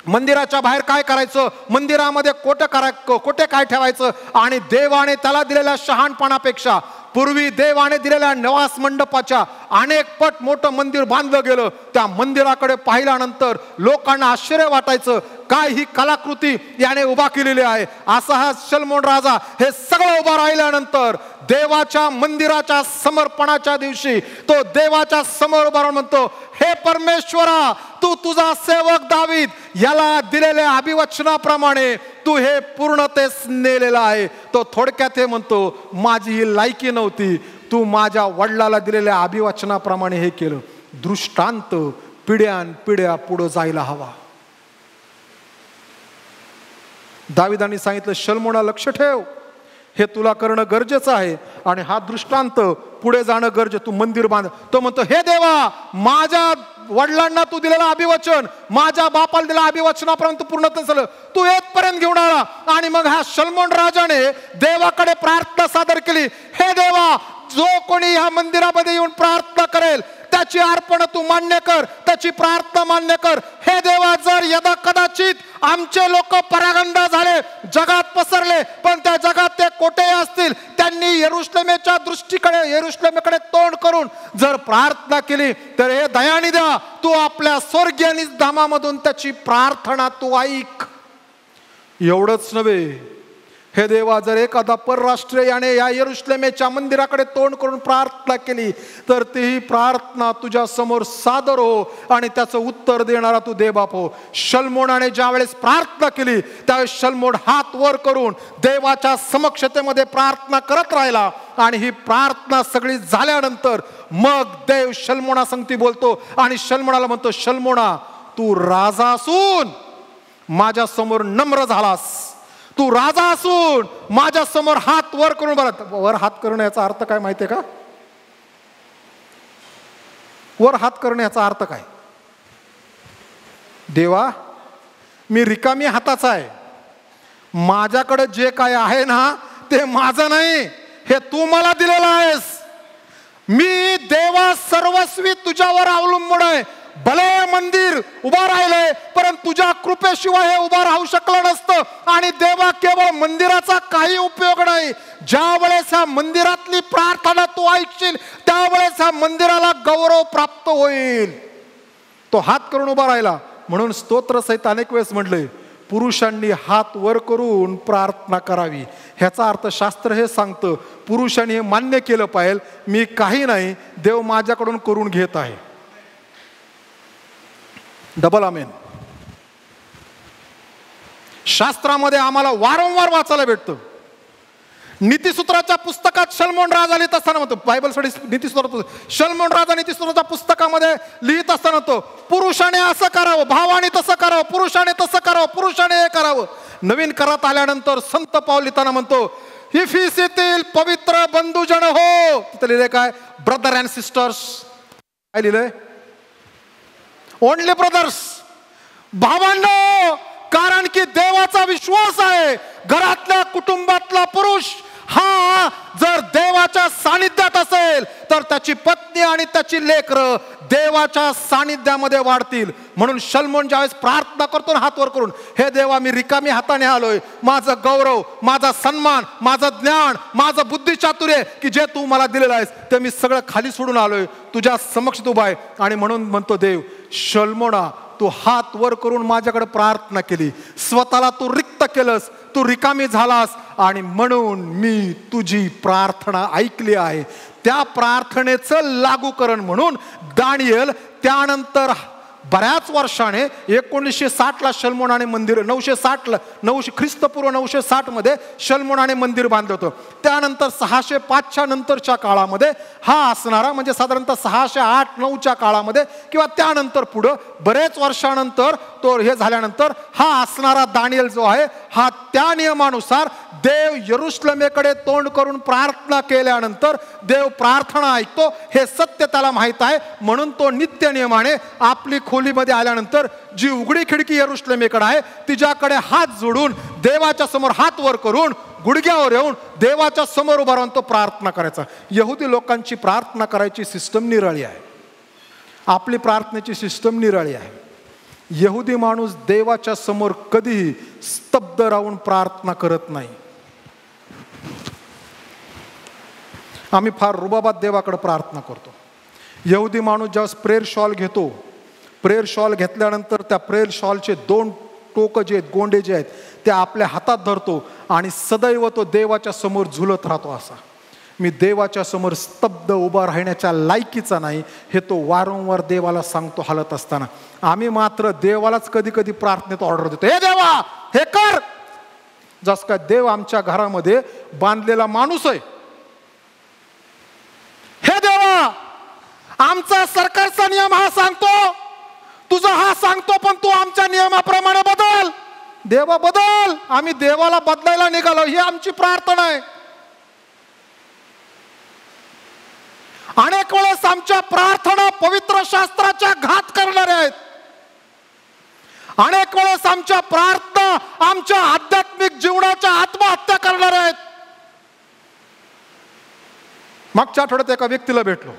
मंदिराच्या बाहेर काय करायचं, मंदिरामध्ये कोटे काय ठेवायचं. आणि देवाने त्याला दिलेल्या शहाणपणापेक्षा पूर्वी देवाने दिलेल्या निवास मंडपाच्या अनेक पट मोठं मंदिर बांधलं गेलं. त्या मंदिराकडे पाहिल्यानंतर लोकांना आश्चर्य वाटायचं, काय ही कलाकृती याने उभा केलेली आहे. असा हा शल्मोन राजा हे सगळं उभा राहिल्यानंतर देवाच्या मंदिराच्या समर्पणाच्या दिवशी तो देवाच्या समोर उभा राहून म्हणतो, हे परमेश्वरा, तू तुझा सेवक दावीद याला दिलेल्या अभिवचनाप्रमाणे तू हे पूर्णतेस नेलेला आहे. तो थोडक्यात हे म्हणतो, माझी ही लायकी नव्हती, तू माझ्या वडिलाला दिलेल्या अभिवचनाप्रमाणे हे केलं. दृष्टांत पिढ्यान पिढ्या पुढे जायला हवा. दाविदांनी सांगितलं, शल्मोना लक्ष ठेव, हे तुला करणं गरजेचं आहे आणि हा दृष्टांत पुढे जाणं गरजेचं, तू मंदिर बांध. तो म्हणतो, हे देवा, माझ्या वडिलांना तू दिलेलं अभिवचन, माझ्या बापाला दिलेलं अभिवचनापर्यंत पूर्णत्व झालं, तू येतपर्यंत घेऊन आला. आणि मग ह्या शल्मोन राजाने देवाकडे प्रार्थना सादर केली, हे देवा, जो कोणी ह्या मंदिरामध्ये येऊन प्रार्थना करेल त्याची अर्पण तू मान्य कर, त्याची प्रार्थना मान्य कर. हे देवा, जर यदा कदाचित आमचे लोक परागंदा झाले, जगात पसरले, पण त्या जगात ते कोठे असतील, त्यांनी यरुशलेमेच्या दृष्टीकडे, यरुशलेमेकडे तोंड करून जर प्रार्थना केली तर हे दयाने द्या, तू आपल्या स्वर्गीय धामामधून त्याची प्रार्थना तू ऐक. एवढंच नव्हे, हे देवा, जर एखादा परराष्ट्रीयाने या यरुशलेमेच्या मंदिराकडे तोंड करून प्रार्थना केली तर ती प्रार्थना तुझ्या समोर सादर हो आणि त्याचं उत्तर देणारा तू दे बाप हो. शल्मोनाने ज्या वेळेस प्रार्थना केली त्यावेळेस शल्मोन हात वर करून देवाच्या समक्षतेमध्ये प्रार्थना करत राहिला. आणि ही प्रार्थना सगळी झाल्यानंतर मग देव शल्मोना संगती बोलतो आणि शल्मोनाला म्हणतो, शल्मोना, तू राजा असून माझ्या समोर नम्र झालास, तू राजा असून माझ्या समोर हात वर करून. वर हात करण्याचा अर्थ काय माहितीये का? वर हात करण्याचा अर्थ काय? देवा, मी रिकामी हाताचा आहे, माझ्याकडे जे काय आहे ना ते माझं नाही, हे तू मला दिलेलं आहेस. मी देवा सर्वस्वी तुझ्यावर अवलंबून आहे. भले मंदिर उभा राहिले परंतु तुझ्या कृपेशिवाय हे उभा राहू शकलं नसतं. आणि देवा, केवळ मंदिराचा काही उपयोग नाही, ज्या वेळेस ह्या मंदिरातली प्रार्थना तू ऐकशील त्यावेळेस ह्या मंदिराला गौरव प्राप्त होईल. तो हात करून उभा राहिला. म्हणून स्तोत्र सहित अनेक वेळेस म्हटले, पुरुषांनी हात वर करून प्रार्थना करावी. ह्याचा अर्थ शास्त्र हे सांगतं, पुरुषांनी हे मान्य केलं पाहिजे, मी काही नाही, देव माझ्याकडून करून घेत आहे. डबल आमेन. शास्त्रामध्ये आम्हाला वारंवार वाचायला भेटतं. नीतिसूत्राच्या पुस्तकात शल्मोन राजा लिहित असताना म्हणतो, बायबल स्टडी नीतिसूत्रात शल्मोन राजा नीतिसूत्राच्या पुस्तकामध्ये लिहित असताना तो, पुरुषाने असं करावं, भावाने तसं करावं, पुरुषाने तसं करावं, पुरुषाने हे करावं. नवीन करात आल्यानंतर संत पाऊल लिहिताना म्हणतो, इफिसीतील पवित्र बंधुजन हो. तिथं लिहिलंय काय? Brother and sisters. काय लिहिलंय? ओनली ब्रदर्स, भावांनो. कारण की देवाचा विश्वास आहे, घरातल्या कुटुंबातला पुरुष हा जर देवाच्या सानिध्यात असेल तर त्याची पत्नी आणि त्याची लेकरं देवाच्या सानिध्यामध्ये वाढतील. म्हणून शल्मोन ज्यावेळेस प्रार्थना करतो ना हात वर करून, हे देवा, मी रिकामी हाताने आलोय, माझं गौरव, माझा सन्मान, माझं ज्ञान, माझं बुद्धिचातुर्य की जे तू मला दिलेलं आहेस ते मी सगळं खाली सोडून आलोय, तुझ्या समक्ष उभा आहे. आणि म्हणून म्हणतो देव, शल्मोना, तू हात वर करून माझ्याकडे प्रार्थना केली, स्वतःला तू रिक्त केलंस, तू रिकामी झालास आणि म्हणून मी तुझी प्रार्थना ऐकली आहे. त्या प्रार्थनेचं लागूकरण म्हणून दानिएल त्यानंतर बऱ्याच वर्षाने 1960ला शल्मोनाने मंदिर 960 ख्रिस्तपूर्व 960 मध्ये शल्मोनाने मंदिर बांधलं होतं. त्यानंतर 605च्या नंतरच्या काळामध्ये हा असणारा म्हणजे साधारणतः 608-9च्या काळामध्ये किंवा त्यानंतर पुढं बरेच वर्षानंतर तो हे झाल्यानंतर हा असणारा दानिएल जो आहे हा त्या नियमानुसार देव यरुशलेमेकडे तोंड करून प्रार्थना केल्यानंतर देव प्रार्थना ऐकतो हे सत्य त्याला माहीत आहे. म्हणून तो नित्य नियमाने आपली खोलीमध्ये आल्यानंतर जी उघडी खिडकी यरुशलेमेकडे आहे तिच्याकडे हात जोडून देवाच्या समोर हात वर करून गुडघ्यावर येऊन देवाच्या समोर उभा राहून तो प्रार्थना करायचा. यहुदी लोकांची प्रार्थना करायची सिस्टम निराळी आहे, आपली प्रार्थनेची सिस्टम निराळी आहे. यहुदी माणूस देवाच्या समोर कधीही स्तब्ध राहून प्रार्थना करत नाही. आम्ही फार रुबाबात देवाकडे प्रार्थना करतो. यहुदी माणूस ज्यावेळेस प्रेयर शॉल घेतो, प्रेयर शॉल घेतल्यानंतर त्या प्रेयर शॉलचे 2 टोकं जे आहेत, गोंडे जे आहेत ते आपल्या हातात धरतो आणि सदैव तो देवाच्या समोर झुलत राहतो. असा मी देवाच्या समोर स्तब्ध उभा राहण्याच्या लायकीचा नाही हे तो वारंवार देवाला सांगतो हालत असताना. आम्ही मात्र देवालाच कधी कधी प्रार्थनेत ऑर्डर देतो, हे देवा हे कर, जस काय देव आमच्या घरामध्ये बांधलेला माणूस आहे. हे देवा आमचा सरकारचा नियम हा सांगतो, तुझा हा सांगतो, पण तू आमच्या नियमाप्रमाणे बदल. देवा बदल. आम्ही देवाला बदलायला निघालो ही आमची प्रार्थना आहे. अनेक वेळेस आमच्या प्रार्थना पवित्र शास्त्राच्या घात करणाऱ्या आहेत. अनेक वेळेस आमच्या प्रार्थना आमच्या आध्यात्मिक जीवनाच्या आत्महत्या करणाऱ्या आहेत. मागच्या आठवड्यात एका व्यक्तीला भेटलो.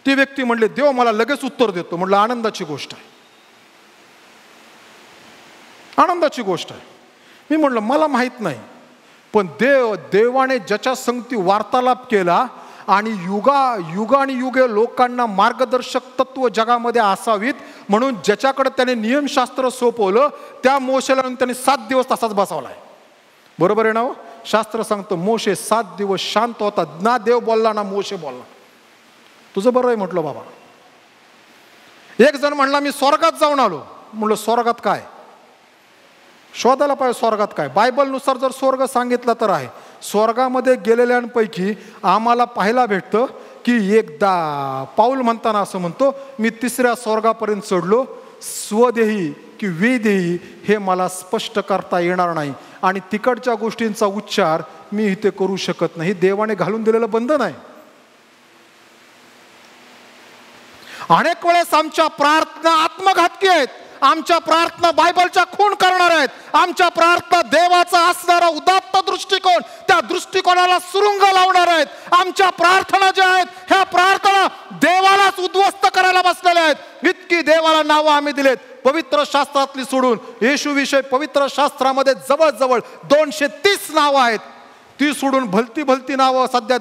ती व्यक्ती म्हणले देव मला लगेच उत्तर देतो. म्हटलं आनंदाची गोष्ट आहे, आनंदाची गोष्ट आहे. मी म्हटलं मला माहित नाही, पण देवाने ज्याच्या संगती वार्तालाप केला आणि युगे लोकांना मार्गदर्शक तत्व जगामध्ये असावीत म्हणून ज्याच्याकडे त्याने नियमशास्त्र सोपवलं त्या मोशेला त्याने 7 दिवस तसाच बसवलाय. बरोबर आहे ना हो? शास्त्र सांगतं मोशे 7 दिवस शांत होता, ना देव बोलला ना मोशे बोलला. तुझं बरं आहे म्हटलं बाबा. एक जण म्हणला मी स्वर्गात जाऊन आलो. म्हणलं स्वर्गात काय? शोधायला पाहिजे स्वर्गात काय. बायबलनुसार जर स्वर्ग सांगितलं तर आहे. स्वर्गामध्ये गेलेल्यांपैकी आम्हाला पाहायला भेटतं की एकदा पाऊल म्हणताना असं म्हणतो मी 3ऱ्या स्वर्गापर्यंत चढलो, स्वदेही की विदेही हे मला स्पष्ट करता येणार नाही आणि तिकडच्या गोष्टींचा उच्चार मी इथे करू शकत नाही. देवाने घालून दिलेलं बंधन आहे. अनेक वेळेस आमच्या प्रार्थना आत्मघातकी आहेत. आमच्या प्रार्थना बायबलच्या खून करणार आहेत. आमच्या प्रार्थना देवाचा असणारा उदात्त दृष्टिकोन त्या दृष्टिकोनाला सुरुंग लावणार आहेत. आमच्या प्रार्थना ज्या आहेत ह्या प्रार्थना देवालाच उद्ध्वस्त करायला बसलेल्या आहेत. इतकी देवाला नावं आम्ही दिलेत पवित्र शास्त्रातली सोडून. येशूविषयी पवित्र शास्त्रामध्ये जवळजवळ 230 नावं आहेत. ती सोडून भलती भलती नावं सध्या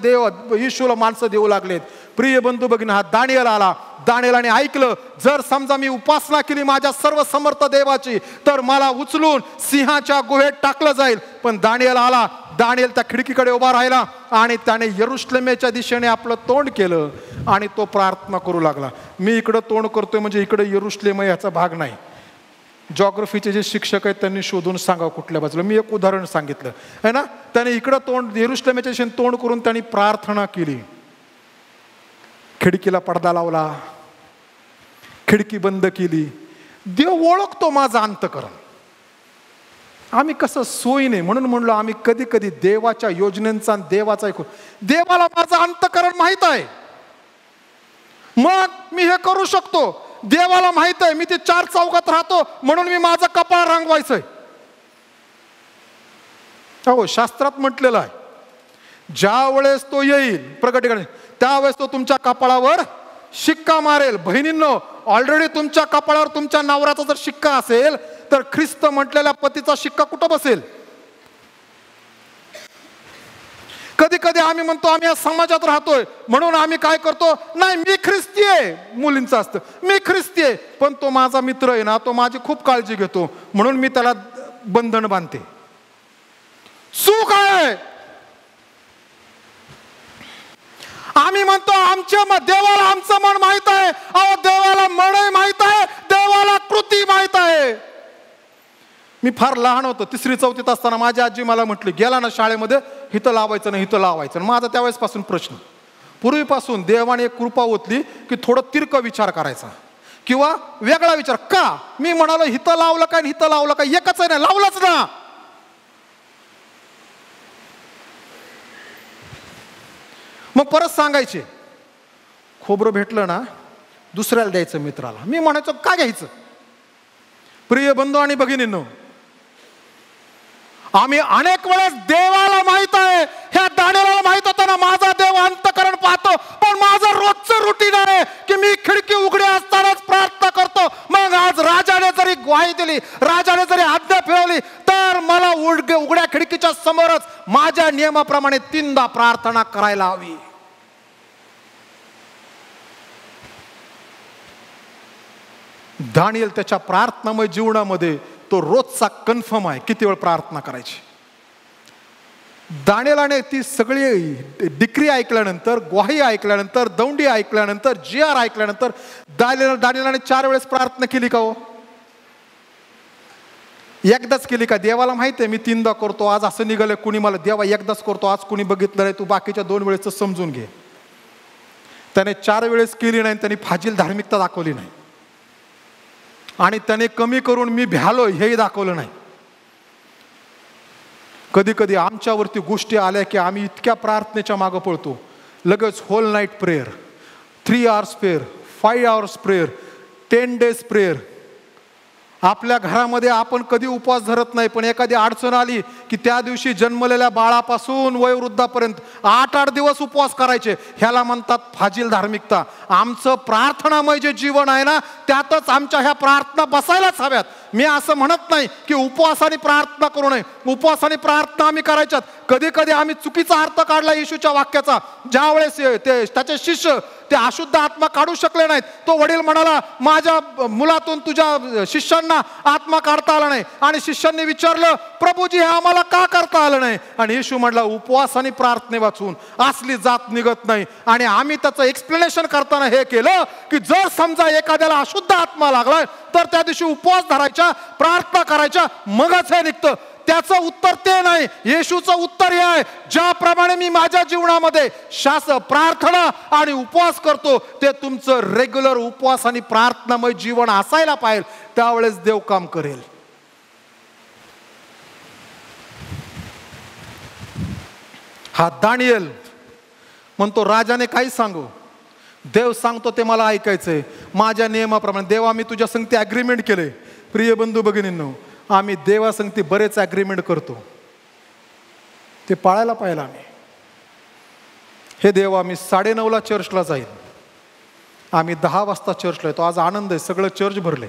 येशूला माणसं देऊ लागलेत. प्रिय बंधू भगिनी, हा दानिएल आला. दानिएलाने ऐकलं जर समजा मी उपासना केली माझ्या सर्व समर्थ देवाची तर मला उचलून सिंहाच्या गुहेत टाकलं जाईल. पण दानिएल आला. दानिएल त्या खिडकीकडे उभा राहिला आणि त्याने यरुशलेमेच्या दिशेने आपलं तोंड केलं आणि तो प्रार्थना करू लागला. मी इकडं तोंड करतोय म्हणजे इकडे यरुशलेम याचा भाग नाही. जॉग्रफीचे जे शिक्षक आहेत त्यांनी शोधून सांगा कुठल्या बाजूला. मी एक उदाहरण सांगितलं आहे ना. त्याने इकडं तोंड यरुशलेमेच्या दिशेने तोंड करून त्यांनी प्रार्थना केली. खिडकीला पडदा लावला, खिडकी बंद केली. देव ओळखतो माझं अंतकरण. आम्ही कसं सोयीने म्हणून म्हणलो आम्ही कधी कधी देवाच्या योजनेचा देवाचा ऐकू. देवाला माझं अंतकरण माहित आहे, मग मी हे करू शकतो. देवाला माहित आहे मी ते 4 चौकात राहतो म्हणून मी माझं कपाळ रंगवायचंय. हो शास्त्रात म्हटलेलं आहे ज्या वेळेस तो येईल प्रगटीकडे त्यावेळेस तो तुमच्या कपाळावर शिक्का मारेल. बहिणींनो, ऑलरेडी तुमच्या कपाळावर तुमच्या नवऱ्याचा जर शिक्का असेल तर ख्रिस्त म्हटलेल्या पतीचा शिक्का कुठं बसेल? कधी कधी आम्ही म्हणतो आम्ही या समाजात राहतोय म्हणून आम्ही काय करतो, नाही मी ख्रिस्ती आहे. मुलींचं असतं मी ख्रिस्ती आहे पण तो माझा मित्र आहे ना, तो माझी खूप काळजी घेतो म्हणून मी त्याला बंधन बांधते. चूक आहे. आम्ही म्हणतो आमच्या देवाला आमचं मन माहित आहे. अहो देवाला मनही माहित आहे, देव देवाला कृती माहित आहे. मी फार लहान होतो, 3री-4थीत असताना माझी आजी मला म्हटली, गेला ना शाळेमध्ये, हिथं लावायचं नाही, हिथं लावायचं. माझा त्यावेळेसपासून प्रश्न, पूर्वीपासून देवाने एक कृपा ओतली की थोडं तिरक विचार करायचा किंवा वेगळा विचार. का? मी म्हणालो हिथं लावलं काय हिथं लावलं काय एकच आहे ना, लावलंच ना. मग परत सांगायचे, खोबरं भेटलं ना दुसऱ्याला द्यायचं मित्राला. मी म्हणायचो का घ्यायचं? प्रिय बंधू आणि भगिनींनो, आम्ही अनेक वेळेस देवाला माहित आहे, ह्या दानियेलाला माहित होतं ना माझा देव अंतःकरण पाहतो, पण माझं रोजचं रुटीन आहे की मी खिडकी उघडी असतानाच प्रार्थना करतो. मग आज राजाने जरी ग्वाही दिली, राजाने जरी आज्ञा फिरवली, तर मला उघड्या खिडकीच्या समोरच माझ्या नियमाप्रमाणे 3दा प्रार्थना करायला हवी. दानियेल त्याच्या प्रार्थनामय जीवनामध्ये तो रोजचा कन्फर्म आहे किती वेळ प्रार्थना करायची. दानियेलाने ती सगळी डिक्री ऐकल्यानंतर, ग्वाही ऐकल्यानंतर, दौंडी ऐकल्यानंतर, GR ऐकल्यानंतर दानियेलाने 4 वेळेस प्रार्थना केली का हो? एकदाच केली का? देवाला माहिती आहे मी 3दा करतो, आज असं निघालंय कुणी मला, देवा एकदाच करतो, आज कुणी बघितलं नाही, तू बाकीच्या 2 वेळेचं समजून घे. त्याने 4 वेळेस केली नाही, त्यांनी फाजील धार्मिकता दाखवली नाही, आणि त्याने कमी करून मी भ्यालो हेही दाखवलं नाही. कधी कधी आमच्यावरती गोष्टी आल्या की आम्ही इतक्या प्रार्थनेच्या मागं पळतो, लगेच whole night prayer, 3 hours prayer, 5 hours prayer, 10 days prayer. आपल्या घरामध्ये आपण कधी उपवास धरत नाही, पण एखादी अडचण आली की त्या दिवशी जन्मलेल्या बाळापासून वयोवृद्धापर्यंत 8-8 दिवस उपवास करायचे. ह्याला म्हणतात फाजील धार्मिकता. आमचं प्रार्थनामय जे जीवन आहे ना, त्यातच आमच्या ह्या प्रार्थना बसायलाच हव्यात. मी असं म्हणत नाही की उपवासाने प्रार्थना करू नये, उपवासाने प्रार्थना आम्ही करायच्यात. कधी कधी आम्ही चुकीचा अर्थ काढला येशूच्या वाक्याचा. ज्या वेळेस ते त्याचे शिष्य ते अशुद्ध आत्मा काढू शकले नाहीत, तो वडील म्हणाला माझ्या मुलातून तुझ्या शिष्यांना आत्मा काढता आला नाही, आणि शिष्यांनी विचारलं प्रभूजी हे आम्हाला का करता आलं नाही, आणि येशू म्हणाला उपवासाने प्रार्थने वाचून असली जात निघत नाही. आणि आम्ही त्याचं एक्सप्लेनेशन करताना हे केलं की जर समजा एखाद्याला अशुद्ध आत्मा लागलाय तर त्या दिवशी उपवास धरायचा, प्रार्थना करायच्या, मगच हे निघतं. त्याचं उत्तर ते नाही, येशूचं उत्तर हे आहे, ज्याप्रमाणे मी माझ्या जीवनामध्ये प्रार्थना आणि उपवास करतो ते तुमचं रेग्युलर उपवास आणि प्रार्थनामय जीवन असायला पाहिजे, त्यावेळेस देव काम करेल. हा दानियेल म्हणतो राजाने काही सांगू, देव सांगतो ते मला ऐकायचंय माझ्या नियमाप्रमाणे. देवा मी तुझ्या संगती अग्रीमेंट केले. प्रिय बंधू भगिनींनो, आम्ही देवासंगती बरेच अग्रीमेंट करतो, ते पाळायला पाहिजे आम्ही. हे देवा मी 9:30ला चर्चला जाईल, आम्ही 10 वाजता चर्चला येतो. आज आनंद आहे, सगळं चर्च भरले.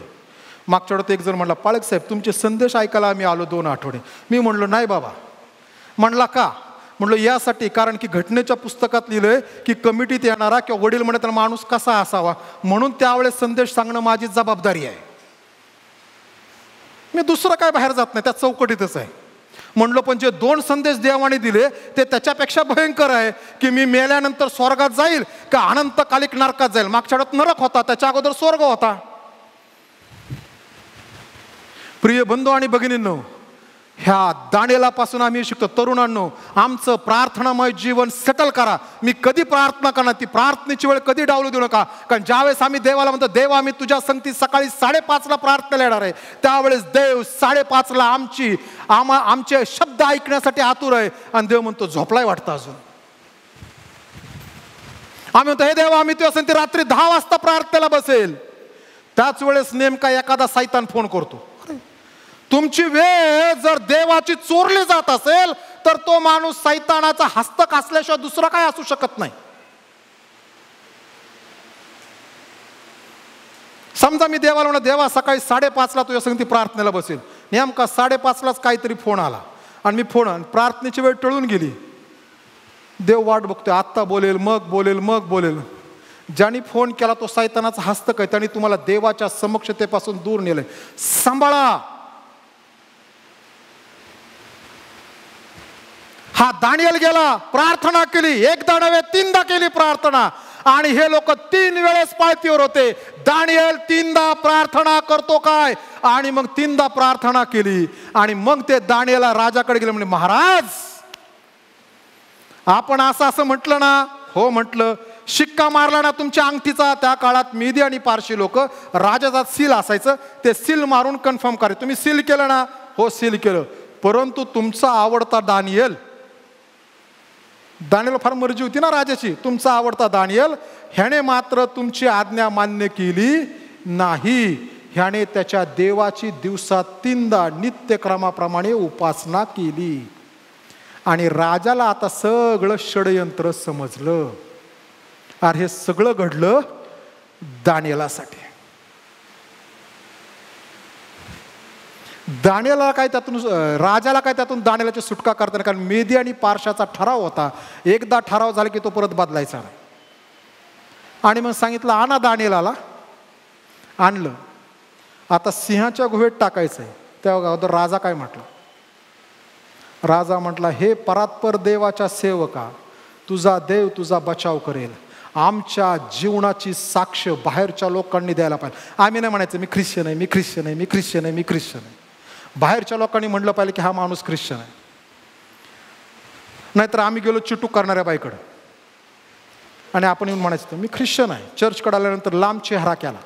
मागच्या वेळेत एक जण म्हणला पाळक साहेब तुमचे संदेश ऐकायला आम्ही आलो 2 आठवडे. मी म्हणलो नाही बाबा. म्हणला का? म्हणलं यासाठी, कारण की घटनेच्या पुस्तकात लिहिलंय की कमिटीत येणारा किंवा वडील म्हणत माणूस कसा असावा, म्हणून त्यावेळेस संदेश सांगणं माझी जबाबदारी आहे. मी दुसरं काय बाहेर जात नाही, त्या चौकटीतच आहे. म्हणलो पण जे 2 संदेश देवाने दिले ते त्याच्यापेक्षा भयंकर आहे की मी मेल्यानंतर स्वर्गात जाईल का अनंतकालिक नरकात जाईल. मागच्या वेळेत नरक होता, त्याच्या अगोदर स्वर्ग होता. प्रिय बंधू आणि भगिनींनो, ह्या दानियेलापासून आम्ही शिकतो. तरुणांनो, आमचं प्रार्थनामय जीवन सेटल करा. मी कधी प्रार्थना करणार, ती प्रार्थनेची वेळ कधी डावलू देऊ नका. कारण ज्यावेळेस आम्ही देवाला म्हणतो देवा आम्ही तुझ्या संगती सकाळी 5:30ला प्रार्थनेला येणार आहे, त्यावेळेस देव 5:30ला आमचे शब्द ऐकण्यासाठी आतुर आहे. आणि देव म्हणतो झोपलाय वाटतं अजून. आम्ही म्हणतो हे देवा आम्ही तुझ्या संगती रात्री 10 वाजता प्रार्थनेला बसेल, त्याच वेळेस नेमका एखादा सैतान फोन करतो. तुमची वेळ जर देवाची चोरली जात असेल तर तो माणूस सैतानाचा हस्तक असल्याशिवाय दुसरा काय असू शकत नाही. समजा मी देवाला म्हणा देवा सकाळी 5:30ला तुझ्या संगती प्रार्थनेला बसेल, नेमका 5:30लाच काहीतरी फोन आला आणि मी फोन प्रार्थनेची वेळ टळून गेली. देव वाट बघतोय, आत्ता बोलेल मग बोलेल मग बोलेल. ज्यांनी फोन केला तो सैतानाचा हस्तक आहे, त्यांनी तुम्हाला देवाच्या समक्षतेपासून दूर नेलंय. सांभाळा. हा दानियेल गेला, प्रार्थना केली, 1दा नव्हे 3दा केली प्रार्थना. आणि हे लोक 3 वेळेस पाळतीवर होते. दानिएल 3दा प्रार्थना करतो काय, आणि मग 3दा प्रार्थना केली आणि मग ते दानिएलला राजाकडे गेले. म्हणजे महाराज आपण असं म्हटलं ना. हो म्हटलं. शिक्का मारला ना तुमच्या अंगठीचा. त्या काळात मेदी आणि पारशी लोक राजाचा सील असायचं, ते सील मारून कन्फर्म करायचं. तुम्ही सील केलं ना. हो सील केलं. परंतु तुमचा आवडता दानिएल फार मर्जी होती ना राजाची. तुमचा आवडता दानिएल ह्याने मात्र तुमची आज्ञा मान्य केली नाही. ह्याने त्याच्या देवाची दिवसात 3दा नित्यक्रमाप्रमाणे उपासना केली. आणि राजाला आता सगळं षडयंत्र समजलं. अरे हे सगळं घडलं दानिएलासाठी. दानिएला काय त्यातून, राजाला काय त्यातून दानिएलाची सुटका करता नाही. कारण मेदी आणि पारशाचा ठराव होता, एकदा ठराव झाला की तो परत बदलायचा नाही. आणि मग सांगितलं आणा दानिएलाला. आणलं. आता सिंहाच्या गुहेत टाकायचं आहे. तेव्हा राजा काय म्हटलं. राजा म्हटला, हे परात्पर देवाच्या सेवका, तुझा देव तुझा बचाव करेल. आमच्या जीवनाची साक्ष बाहेरच्या लोकांनी द्यायला पाहिजे. आम्ही नाही म्हणायचं मी ख्रिश्चन आहे, मी ख्रिश्चन आहे, मी ख्रिश्चन आहे, मी ख्रिश्चन आहे. बाहेरच्या लोकांनी म्हटलं पाहिजे की हा माणूस ख्रिश्चन आहे. नाहीतर आम्ही गेलो चिटूक करणाऱ्या बाईकडे आणि आपण येऊन म्हणायचं मी ख्रिश्चन आहे. चर्चकडे आल्यानंतर लांब चेहरा केला,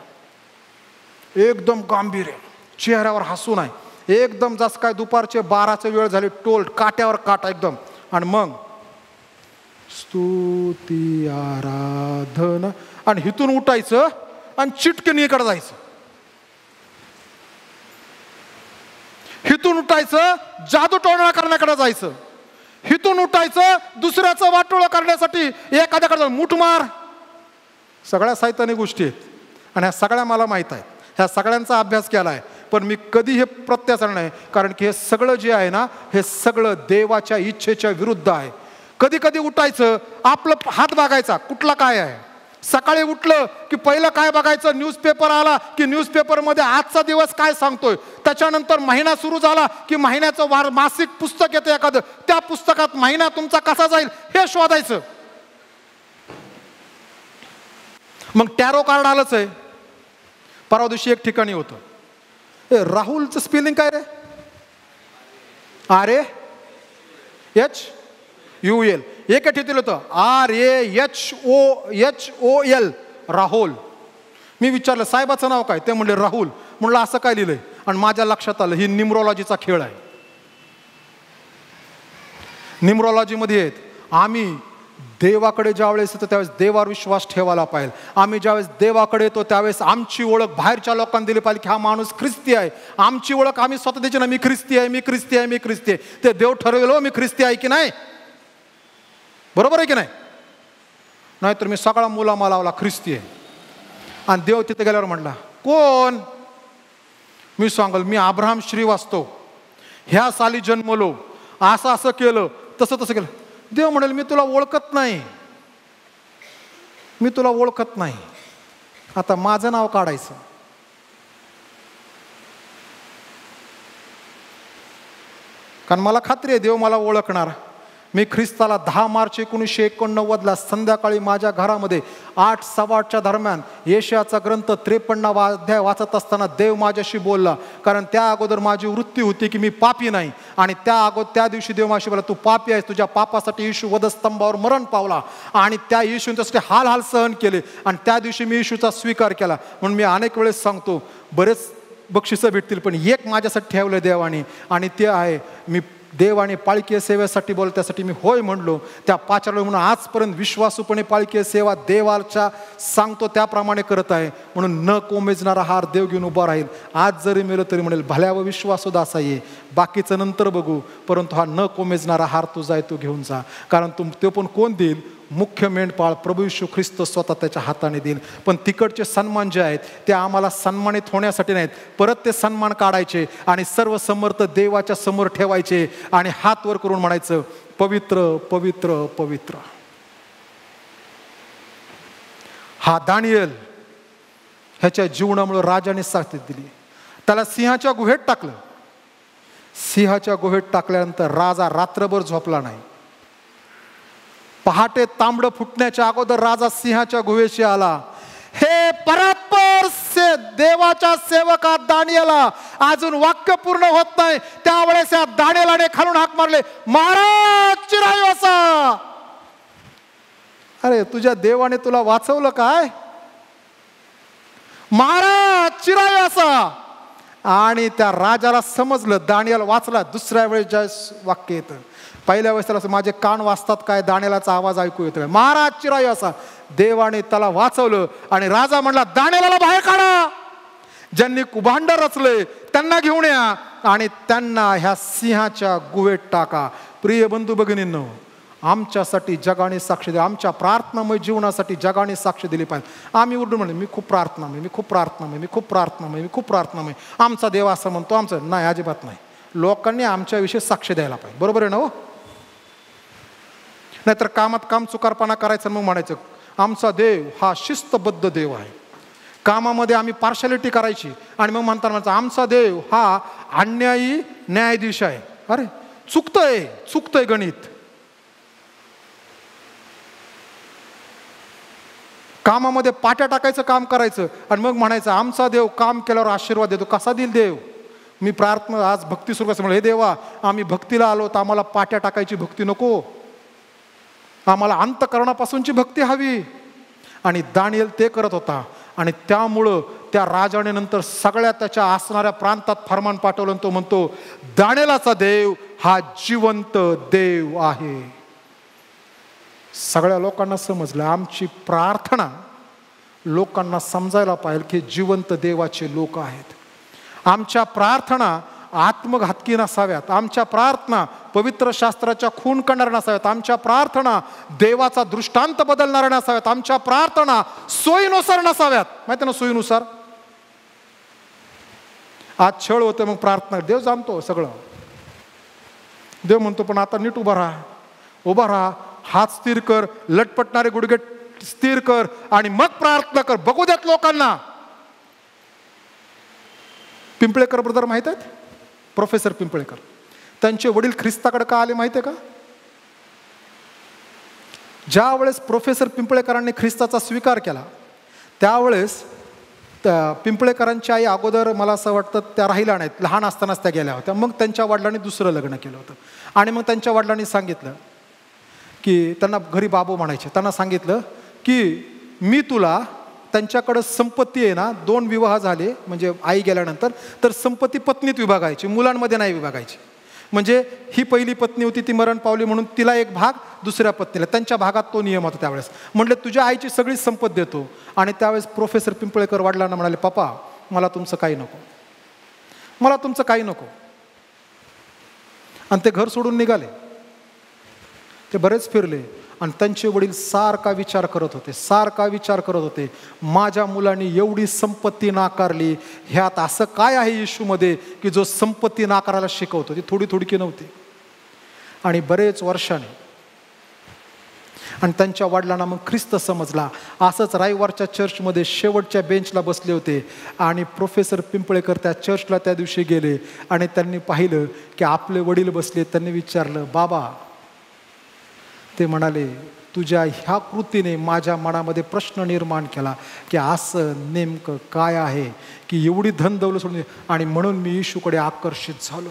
एकदम गांभीर्य, चेहऱ्यावर हसू नाही, एकदम जसं काय दुपारचे 12चे वेळ झाले, टोल काट्यावर काटा एकदम. आणि मग स्तुती आराधना, आणि हिथून उठायचं आणि चिटकिनीकडे जायचं. हिथून उठायचं जादू टोणा करण्याकडे जायचं. हिथून उठायचं दुसऱ्याचं वाटोळं करण्यासाठी एखाद्याकडे मूठ मार. सगळ्या साहित्याने गोष्टी आहेत आणि ह्या सगळ्या मला माहीत आहेत. ह्या सगळ्यांचा अभ्यास केला आहे. पण मी कधी हे प्रत्याचार नाही, कारण की हे सगळं जे आहे ना, हे सगळं देवाच्या इच्छेच्या विरुद्ध आहे. कधी कधी उठायचं, आपलं हात बघायचा कुठला काय आहे. सकाळी उठलं की पहिलं काय बघायचं, न्यूजपेपर आला की न्यूजपेपरमध्ये आजचा दिवस काय सांगतोय. त्याच्यानंतर महिना सुरू झाला की महिन्याचं मासिक पुस्तक येतं एखादं, त्या पुस्तकात महिना तुमचा कसा जाईल हे शोधायचं. मग टॅरो कार्ड आलंच आहे. परवा दिवशी एक ठिकाणी होतं, राहुलचं स्पेलिंग काय रे, RAHUL. एका ठिकाणी होतं RAHOL, राहुल. मी विचारलं साहेबाचं नाव काय, ते म्हणले राहुल. म्हणलं असं काय लिहिलंय, आणि माझ्या लक्षात आलं ही न्यूमरोलॉजीचा खेळ आहे. न्यूमरोलॉजीमध्ये आहेत आम्ही देवाकडे ज्यावेळेस येतो त्यावेळेस देवावर विश्वास ठेवायला पाहिजे. आम्ही ज्यावेळेस देवाकडे येतो त्यावेळेस आमची ओळख बाहेरच्या लोकांना दिली पाहिजे की हा माणूस ख्रिस्ती आहे. आमची ओळख आम्ही स्वतः द्यायची ना, मी ख्रिस्ती आहे, मी ख्रिस्ती आहे, मी ख्रिस्ती आहे. ते देव ठरवेल हो मी ख्रिस्ती आहे की नाही. बरोबर आहे की नाही. नाहीतर मी सगळा मुलामा लावला ख्रिस्ती आहे, आणि देव तिथे गेल्यावर म्हटला कोण. मी सांगल मी अब्राहम श्रीवास्तव, ह्या साली जन्मलो, असं असं केलं, तसं तसं केलं. देव म्हणेल मी तुला ओळखत नाही, मी तुला ओळखत नाही. आता माझं नाव काढायचं. कारण मला खात्री आहे देव मला ओळखणार. मी ख्रिस्ताला 10 मार्च 1989 संध्याकाळी माझ्या घरामध्ये 8:15च्या दरम्यान येशयाचा ग्रंथ 53वा अध्याय वाचत असताना देव माझ्याशी बोलला. कारण त्या अगोदर माझी वृत्ती होती की मी पापी नाही, आणि त्या दिवशी देव माझ्याशी बोलला तू पापी आहेस, तुझ्या पापासाठी येशू वधस्तंभावर मरण पावला, आणि त्या येशूंच्यासाठी हाल हाल सहन केले, आणि त्या दिवशी मी येशूचा स्वीकार केला. म्हणून मी अनेक वेळेस सांगतो बरेच बक्षिसं भेटतील, पण एक माझ्यासाठी ठेवलं देवाने, आणि ते आहे मी देवाने पाळकीय सेवेसाठी बोल, त्यासाठी मी होय म्हणलो. त्या पाचार म्हणून आजपर्यंत विश्वासूपणे पाळकीय सेवा देवाच्या सांगतो त्याप्रमाणे करत आहे. म्हणून न कोमेजणारा हार देव घेऊन उभा राहील. आज जरी मेलं तरी म्हणेल भल्या व विश्वासुद्धा असा ये, बाकीचं नंतर बघू, परंतु हा न कोमेजणारा हार तुझा आहे तो घेऊन जा. कारण तो पण कोण देईल, मुख्य मेंढपाळ प्रभू येशू ख्रिस्त स्वतः त्याच्या हाताने देईल. पण तिकडचे सन्मान जे आहेत ते आम्हाला सन्मानित होण्यासाठी नाहीत, परत ते सन्मान काढायचे आणि सर्व समर्थ देवाच्या समोर ठेवायचे आणि हात वर करून म्हणायचं पवित्र पवित्र पवित्र. हा दानिएल ह्याच्या जीवनामुळे राजाने साथ दिली. त्याला सिंहाच्या गुहेत टाकलं. सिंहाच्या गुहेत टाकल्यानंतर राजा रात्रभर झोपला नाही. पहाटे तांबडं फुटण्याच्या अगोदर राजा सिंहाच्या गुहेशी आला. हे परात्पर देवाच्या सेवका दानियेला, अजून वाक्य पूर्ण होत नाही त्यावेळेस या दानियेलाने खालून हाक मारले, महाराज चिरायू असा. अरे तुझ्या देवाने तुला वाचवलं काय? महाराज चिरायू असा. आणि त्या राजाला समजलं दानियल वाचला. दुसऱ्या वेळेस ज्या वाक्य येतं, पहिल्या वेळेस त्याला माझे कान वाचतात काय, दानियेलाचा आवाज ऐकू येतो, महाराज चिरायू असा. देवाने त्याला वाचवलं आणि राजा म्हणला, दानियेलाला बाहेर काढा, ज्यांनी कुभांड रचले त्यांना घेऊन या आणि त्यांना ह्या सिंहाच्या गुहेत टाका. प्रिय बंधू भगिनींनो, आमच्यासाठी जगाने साक्ष दिली, आमच्या प्रार्थनामय जीवनासाठी जगाने साक्ष दिली पाहिजे. आम्ही उलटून म्हणतो, मी खूप प्रार्थनामय, मी खूप प्रार्थनामय, मी खूप प्रार्थनामय, मी खूप प्रार्थनामय, आमचा देव असं म्हणतो. आमचं नाही, अजिबात नाही. लोकांनी आमच्याविषयी साक्ष द्यायला पाहिजे. बरोबर आहे ना हो? नाहीतर कामात काम चुकारपणा करायचं, मग म्हणायचं आमचा देव हा शिस्तबद्ध देव आहे. कामामध्ये आम्ही पार्शालिटी करायची आणि मग म्हणताना आमचा देव हा अन्यायी न्यायाधीश आहे. अरे चुकतंय गणित. कामामध्ये पाट्या टाकायचं काम करायचं आणि मग म्हणायचं आमचा देव काम केल्यावर आशीर्वाद देतो. कसा देईल देव? मी प्रार्थना आज भक्ती सुरू कसं, हे देवा आम्ही भक्तीला आलो तर आम्हाला पाट्या टाकायची भक्ती नको, आम्हाला अंतकरणापासूनची भक्ती हवी. आणि दानियल ते करत होता आणि त्यामुळं त्या राजाने नंतर सगळ्या त्याच्या असणाऱ्या प्रांतात फरमान पाठवलं. तो म्हणतो दानियेलाचा देव हा जिवंत देव आहे. सगळ्या लोकांना समजलं. आमची प्रार्थना लोकांना समजायला पाहिजे की जिवंत देवाचे लोक आहेत. आमच्या प्रार्थना आत्मघातकी नसाव्यात. आमच्या प्रार्थना पवित्र शास्त्राच्या खून करणाऱ्या नसाव्यात. आमच्या प्रार्थना देवाचा दृष्टांत बदलणाऱ्या नसाव्यात. आमच्या प्रार्थना सोयीनुसार नसाव्यात. माहिती ना, सोयीनुसार. आज छळ होते, मग प्रार्थना देव जाणतो सगळं. देव म्हणतो पण आता नीट उभा राहा, हात स्थिर कर, लटपटणारे गुडघे स्थिर कर आणि मग प्रार्थना कर. बघू द्यात लोकांना. पिंपळेकर ब्रदर माहित आहेत? प्रोफेसर पिंपळेकर. त्यांचे वडील ख्रिस्ताकडे का आले माहिती आहे का? ज्या वेळेस प्रोफेसर पिंपळेकरांनी ख्रिस्ताचा स्वीकार केला त्यावेळेस पिंपळेकरांची आई अगोदर मला असं वाटतं त्या राहिल्या नाहीत, लहान असतानाच त्या गेल्या होत्या. मग त्यांच्या वडिलांनी दुसरं लग्न केलं होतं आणि मग त्यांच्या वडिलांनी सांगितलं की, त्यांना घरी बाबू म्हणायचे, त्यांना सांगितलं की मी तुला, त्यांच्याकडं संपत्ती आहे ना, 2 विवाह झाले म्हणजे आई गेल्यानंतर, तर संपत्ती पत्नीत विभागायची, मुलांमध्ये नाही विभागायची. म्हणजे ही पहिली पत्नी होती, ती मरण पावली म्हणून तिला एक भाग, दुसऱ्या पत्नीला. त्यांच्या भागात तो नियम होता त्यावेळेस. म्हटलं तुझ्या आईची सगळी संपत्ती देतो. आणि त्यावेळेस प्रोफेसर पिंपळेकर वडिलांना म्हणाले, पप्पा मला तुमचं काही नको, मला तुमचं काही नको. आणि ते घर सोडून निघाले. ते बरेच फिरले आणि त्यांचे वडील सारखा विचार करत होते, माझ्या मुलांनी एवढी संपत्ती नाकारली, ह्यात असं काय आहे येशूमध्ये की जो संपत्ती नाकारायला शिकवतो. ती थोडी की नव्हती. आणि बरेच वर्षाने आणि त्यांच्या वडिलांना मग ख्रिस्त समजला. असंच रविवारच्या चर्चमध्ये शेवटच्या बेंचला बसले होते आणि प्रोफेसर पिंपळेकर त्या चर्चला त्या दिवशी गेले आणि त्यांनी पाहिलं की आपले वडील बसले. त्यांनी विचारलं, बाबा, ते म्हणाले, तुझ्या ह्या कृतीने माझ्या मनामध्ये प्रश्न निर्माण केला की असं नेमकं काय आहे की एवढी धन दौलत सोडून, आणि म्हणून मी येशूकडे आकर्षित झालो.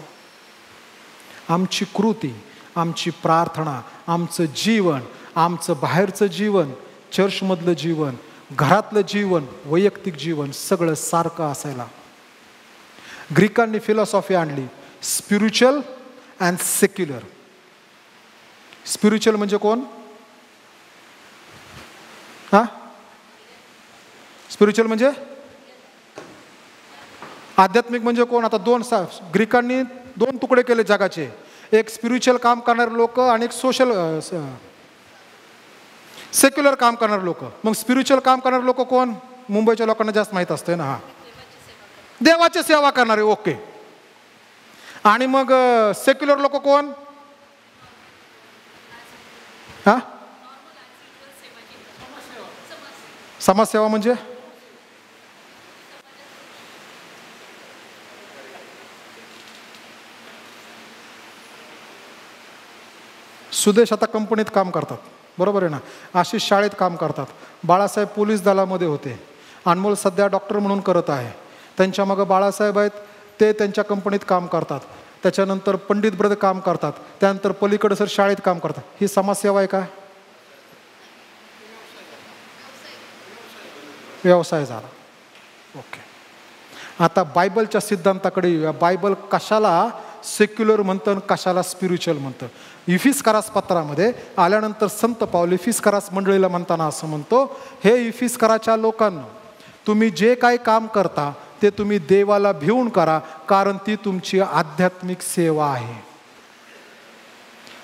आमची कृती, आमची प्रार्थना, आमचं जीवन, आमचं बाहेरचं जीवन, चर्चमधलं जीवन, घरातलं जीवन, वैयक्तिक जीवन सगळं सारखं असायला. ग्रीकांनी फिलॉसॉफी आणली, स्पिरिच्युअल अँड सेक्युलर. स्पिरिच्युअल म्हणजे कोण? स्पिरिच्युअल म्हणजे आध्यात्मिक म्हणजे कोण? आता ग्रीकांनी 2 तुकडे केले जगाचे. एक स्पिरिच्युअल काम करणारे लोक आणि एक सेक्युलर काम करणारे लोक. मग स्पिरिच्युअल काम करणारे लोक कोण? मुंबईच्या लोकांना जास्त माहीत असतंय ना. देवाची सेवा करणारे. ओके. आणि मग सेक्युलर लोक कोण? समाजसेवा म्हणजे सुदेश आता कंपनीत काम करतात. बरोबर आहे ना. आशिष शाळेत काम करतात, बाळासाहेब पोलीस दलामध्ये होते, अनमोल सध्या डॉक्टर म्हणून करत आहे, त्यांच्या मागं बाळासाहेब आहेत, ते त्यांच्या कंपनीत काम करतात, त्याच्यानंतर पंडित ब्रदर काम करतात, त्यानंतर पलीकडे सर शाळेत काम करतात. ही समाजसेवा आहे का? व्यवसाय झाला. ओके, आता बायबलच्या सिद्धांताकडे येऊया. बायबल कशाला सेक्युलर म्हणतं, कशाला स्पिरिच्युअल म्हणतं. इफिस्कारास पत्रामध्ये आल्यानंतर संत पाऊल इफिस्कारास मंडळीला म्हणताना असं म्हणतो, हे इफिस्काराच्या लोकांना, तुम्ही जे काही काम करता ते तुम्ही देवाला भिवून करा, कारण ती तुमची आध्यात्मिक सेवा आहे.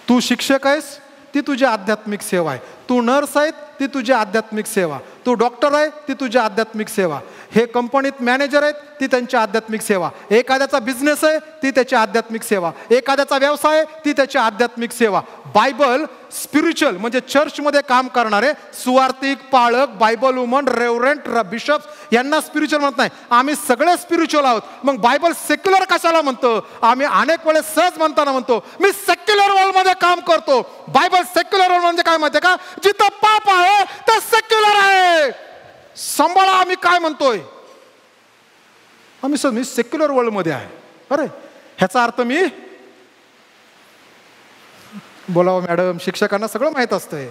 तू शिक्षक आहेस, ती तुझी आध्यात्मिक सेवा आहे. तू नर्स आहे, ती तुझी आध्यात्मिक सेवा. तू डॉक्टर आहे, ती तुझी आध्यात्मिक सेवा. हे कंपनीत मॅनेजर आहेत, ती त्यांची आध्यात्मिक सेवा. एखाद्याचा बिझनेस आहे, ती त्याची आध्यात्मिक सेवा. एखाद्याचा व्यवसाय आहे, ती त्याची आध्यात्मिक सेवा. बायबल स्पिरिच्युअल म्हणजे चर्चमध्ये काम करणारे सुवार्तिक, पाळक, बायबल वुमन, रेव्हरंट, बिशप्स यांना स्पिरिच्युअल म्हणत नाही. आम्ही सगळे स्पिरिच्युअल आहोत. मग बायबल सेक्युलर कशाला म्हणतं? आम्ही अनेक वेळेस सहज म्हणताना म्हणतो, मी सेक्युलर वर्ल्डमध्ये काम करतो. बायबल सेक्युलर वर्ल्ड म्हणजे काय माहिती का? जिथं पाप आहे ते सेक्युलर आहे. सांभाळा आम्ही काय म्हणतोय. मी सेक्युलर वर्ल्डमध्ये आहे. अरे ह्याचा अर्थ मी बोलावं मॅडम, शिक्षकांना सगळं माहीत असतंय.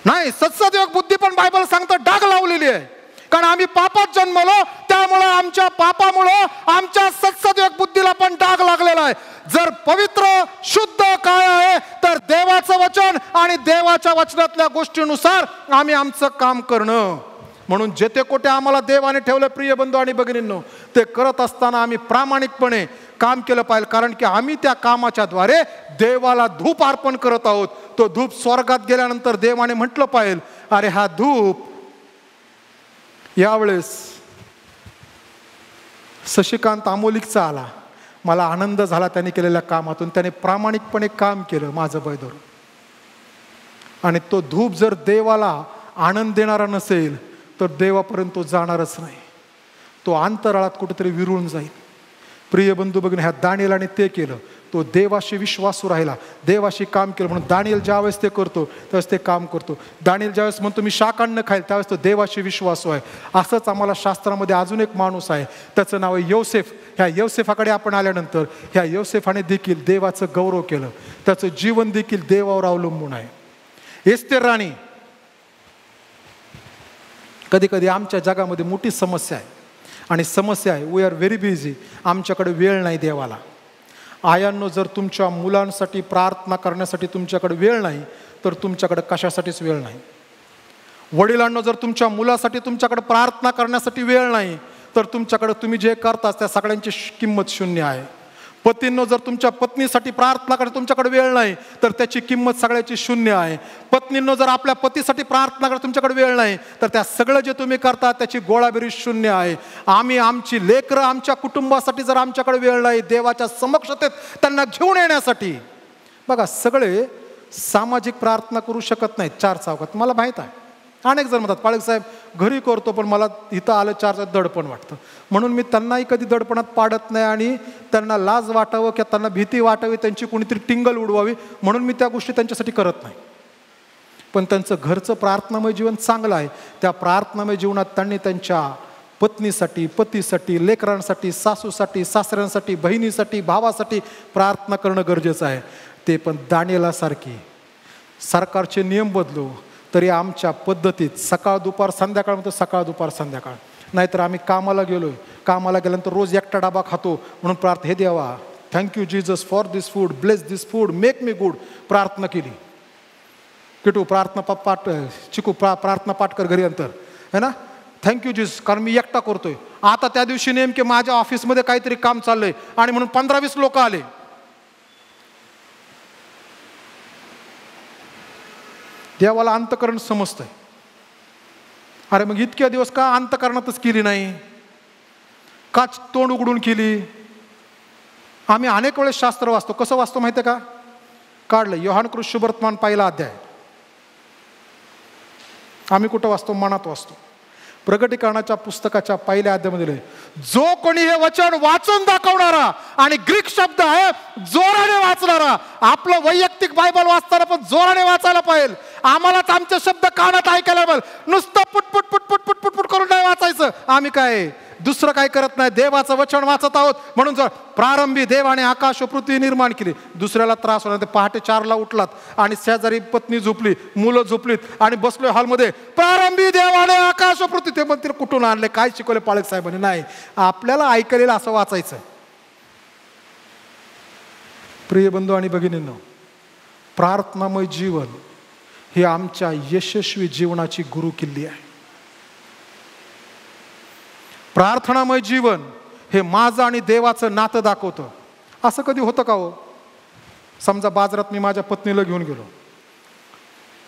नाही, सत्सदयोग बुद्धी पण बायबल सांगतं डाग लावलेली आहे. कारण आम्ही पापात जन्मलो, त्यामुळे आमच्या पापामुळं आमच्या सत्सदयोग बुद्धीला पण डाग लागलेला आहे. जर पवित्र शुद्ध काय आहे तर देवाचं वचन आणि देवाच्या वचनातल्या गोष्टीनुसार आम्ही आमचं काम करणं. म्हणून जेथे कोठे आम्हाला देवाने ठेवलं प्रिय बंधू आणि भगिनींनो, ते करत असताना आम्ही प्रामाणिकपणे काम केलं पाहिजे. कारण की आम्ही त्या कामाच्या द्वारे देवाला धूप अर्पण करत आहोत. तो धूप स्वर्गात गेल्यानंतर देवाने म्हटलं पाहिजे, अरे हा धूप यावेळेस शशिकांत आमोलिकचा आला, मला आनंद झाला त्याने केलेल्या कामातून. त्याने प्रामाणिकपणे काम केलं माझं बळ धरून. आणि तो धूप जर देवाला आनंद देणारा नसेल तर देवापर्यंत तो जाणारच नाही. तो अंतराळात कुठेतरी विरुळून जाईल. प्रिय बंधू भगिनी, ह्या दानिएलाने ते केलं. तो देवाशी विश्वासू राहिला, देवाशी काम केलं. म्हणून दानिएल ज्यावेळेस ते करतो त्यावेळेस ते काम करतो. दानिएल ज्यावेळेस म्हणतो मी शाकान्न खाईल, त्यावेळेस तो देवाशी विश्वासू आहे. असंच आम्हाला शास्त्रामध्ये अजून एक माणूस आहे, त्याचं नाव आहे योसेफ. ह्या योसेफाकडे आपण आल्यानंतर ह्या योसेफाने देखील देवाचं गौरव केलं. त्याचं जीवन देखील देवावर अवलंबून आहे. एस्तेर राणी, कधी कधी आमच्या जगामध्ये मोठी समस्या आहे. आणि समस्या आहे, वी आर व्हेरी बिझी. आमच्याकडे वेळ नाही देवाला. आयांनो, जर तुमच्या मुलांसाठी प्रार्थना करण्यासाठी तुमच्याकडे वेळ नाही तर तुमच्याकडे कशासाठीच वेळ नाही. वडिलांनो, जर तुमच्या मुलासाठी तुमच्याकडे प्रार्थना करण्यासाठी वेळ नाही तर तुमच्याकडे तुम्ही जे करताच त्या सगळ्यांची किंमत शून्य आहे. पतींनो, जर तुमच्या पत्नीसाठी प्रार्थना करण्यासाठी तुमच्याकडे वेळ नाही तर त्याची किंमत सगळ्याची शून्य आहे. पत्नींनो, जर आपल्या पतीसाठी प्रार्थना करण्यासाठी तुमच्याकडे वेळ नाही तर त्या सगळं जे तुम्ही करता त्याची गोळाबेरीज शून्य आहे. आम्ही आमची लेकरं, आमच्या कुटुंबासाठी जर आमच्याकडे वेळ नाही देवाच्या समक्षतेत त्यांना घेऊन येण्यासाठी, बघा सगळे सामाजिक प्रार्थना करू शकत नाहीत चार चौकात. मला माहीत आहे, अनेक जण म्हणतात पाळक साहेब घरी करतो पण मला इथं आलं चार चौकात दडपण वाटतं. म्हणून मी त्यांनाही कधी दडपणात पाडत नाही आणि त्यांना लाज वाटावं किंवा त्यांना भीती वाटावी, त्यांची कोणीतरी टिंगल उडवावी म्हणून मी त्या गोष्टी त्यांच्यासाठी करत नाही. पण त्यांचं घरचं प्रार्थनामय जीवन चांगलं आहे. त्या प्रार्थनामय जीवनात त्यांनी त्यांच्या पत्नीसाठी, पतीसाठी, लेकरांसाठी, सासूसाठी, सासऱ्यांसाठी, बहिणीसाठी, भावासाठी प्रार्थना करणं गरजेचं आहे. ते पण दानिएलासारखी सरकारचे नियम बदलू तरी आमच्या पद्धतीत सकाळ दुपार संध्याकाळ म्हणतो, सकाळ दुपार संध्याकाळ. नाहीतर आम्ही कामाला गेलोय, कामाला गेल्यानंतर रोज एकटा डबा खातो म्हणून प्रार्थना, हे देवा thank you Jesus for this food, bless this food, make me good प्रार्थना केली. किटू प्रार्थना पाठ चिकू प्रार्थना पाठ कर घरी अंतर है ना, थँक्यू जीजस, कारण मी एकटा करतोय. आता त्या दिवशी नेमके माझ्या ऑफिसमध्ये काहीतरी काम चाललंय आणि म्हणून 15-20 लोक आले. देवाला अंतकरण समजतंय. अरे मग इतक्या दिवस का अंतकरणातच केली नाही, का तोंड उघडून केली? आम्ही अनेक वेळेस शास्त्र वाचतो. कसं वाचतो माहिती आहे का? काढलं योहान कृष्ण शुभवर्तमान 1 अध्याय. आम्ही कुठं वाचतो? मनात वाचतो. प्रकटीकरणाच्या पुस्तकाच्या पहिल्या अध्यायामध्ये लिहिलंय, जो कोणी हे वचन वाचून दाखवणारा, आणि ग्रीक शब्द आहे जोराने वाचणारा. आपलं वैयक्तिक बायबल वाचताना पण जोराने वाचायला पाहिजे. आम्हालाच आमचे शब्द कानात ऐकायला पाहिजे. नुसतं पुटपुट पुटपुट पुटपुट पुट करून नाही वाचायचं. आम्ही काय दुसरं काय करत नाही, देवाचं वचन वाचत आहोत. म्हणून जर प्रारंभी देवाने आकाश व पृथ्वी निर्माण केली, दुसऱ्याला त्रास होणार. ते पहाटे 4ला उठलात आणि शेजारी पत्नी झोपली, मुलं झोपलीत आणि बसलोय हॉलमध्ये, प्रारंभी देवाने आकाश व पृथ्वी. ते म्हणतील कुठून आणले, काय शिकवले पाळक साहेबांनी? नाही, आपल्याला ऐकलेलं असं वाचायचं. प्रिय बंधू आणि भगिनींनो, प्रार्थनामय जीवन ही आमच्या यशस्वी जीवनाची गुरुकिल्ली आहे. प्रार्थनामय जीवन हे माझं आणि देवाचं नातं दाखवतं. असं कधी होतं का हो? समजा बाजारात मी माझ्या पत्नीला घेऊन गेलो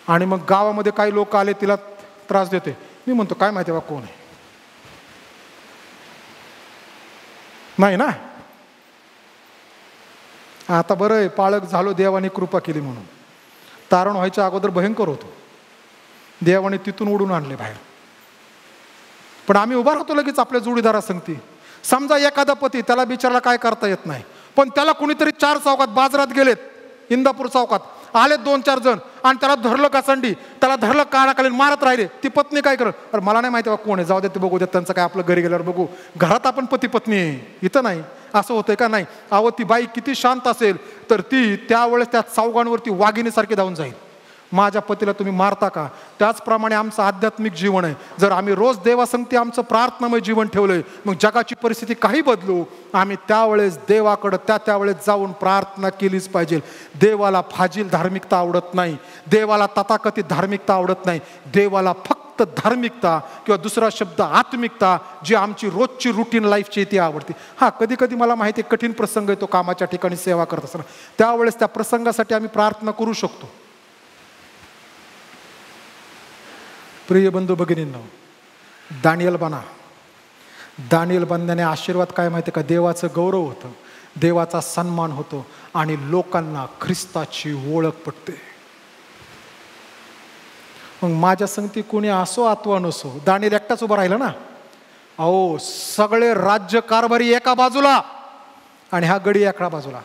आणि मग गावामध्ये काही लोक आले, तिला त्रास देते. मी म्हणतो काय माहिती बा कोण आहे? नाही ना. आता बरं आहे, पाळक झालो, देवाने कृपा केली म्हणून. तारण व्हायच्या अगोदर भयंकर होतो. देवाने तिथून उडून आणले बाहेर. पण आम्ही उभा राहतो लगेच आपल्या जोडीदारासंगती. समजा एखादा पती, त्याला बिचाराला काय करता येत नाही, पण त्याला कुणीतरी 4 चौकात, बाजारात गेलेत, इंदापूर चौकात आलेत 2-4 जण आणि त्याला धरलं कासंडी, त्याला धरलं कानाखाली, मारत राहिले. ती पत्नी काय करत? अरे मला नाही माहिती बा कोण आहे, जाऊ दे, ते बघू देत, त्यांचं काय, आपलं घरी गेल्यावर बघू. घरात आपण पती पत्नी आहे, इथं नाही. असं होतंय का? नाही. अहो, ती बाई किती शांत असेल तर ती त्यावेळेस त्या चौघांवरती वाघिणीसारखी धावून जाईल. माझ्या पतीला तुम्ही मारता का? त्याचप्रमाणे आमचं आध्यात्मिक जीवन आहे. जर आम्ही रोज देवासंगती आमचं प्रार्थनामय जीवन ठेवलंय, मग जगाची परिस्थिती काही बदलू, आम्ही त्यावेळेस देवाकडं त्यावेळेस जाऊन प्रार्थना केलीच पाहिजे. देवाला फाजील धार्मिकता आवडत नाही, देवाला तथाकथित धार्मिकता आवडत नाही. देवाला फक्त धार्मिकता किंवा दुसरा शब्द आत्मिकता, जी आमची रोजची रुटीन लाईफची ती आवडते. हां, कधी कधी मला माहिती आहे कठीण प्रसंग येतो कामाच्या ठिकाणी सेवा करत असताना, त्यावेळेस त्या प्रसंगासाठी आम्ही प्रार्थना करू शकतो. प्रिय बंधू भगिनींनो, दानियल बना. दानियल बनण्याने आशीर्वाद काय माहिती का? देवाचं गौरव होतं, देवाचा सन्मान होतो आणि लोकांना ख्रिस्ताची ओळख पटते. मग माझ्या संगती कोणी असो अथवा नसो, दानियल एकटाच उभा राहिला ना. अहो, सगळे राज्य कारभारी एका बाजूला आणि हा गडी एका बाजूला.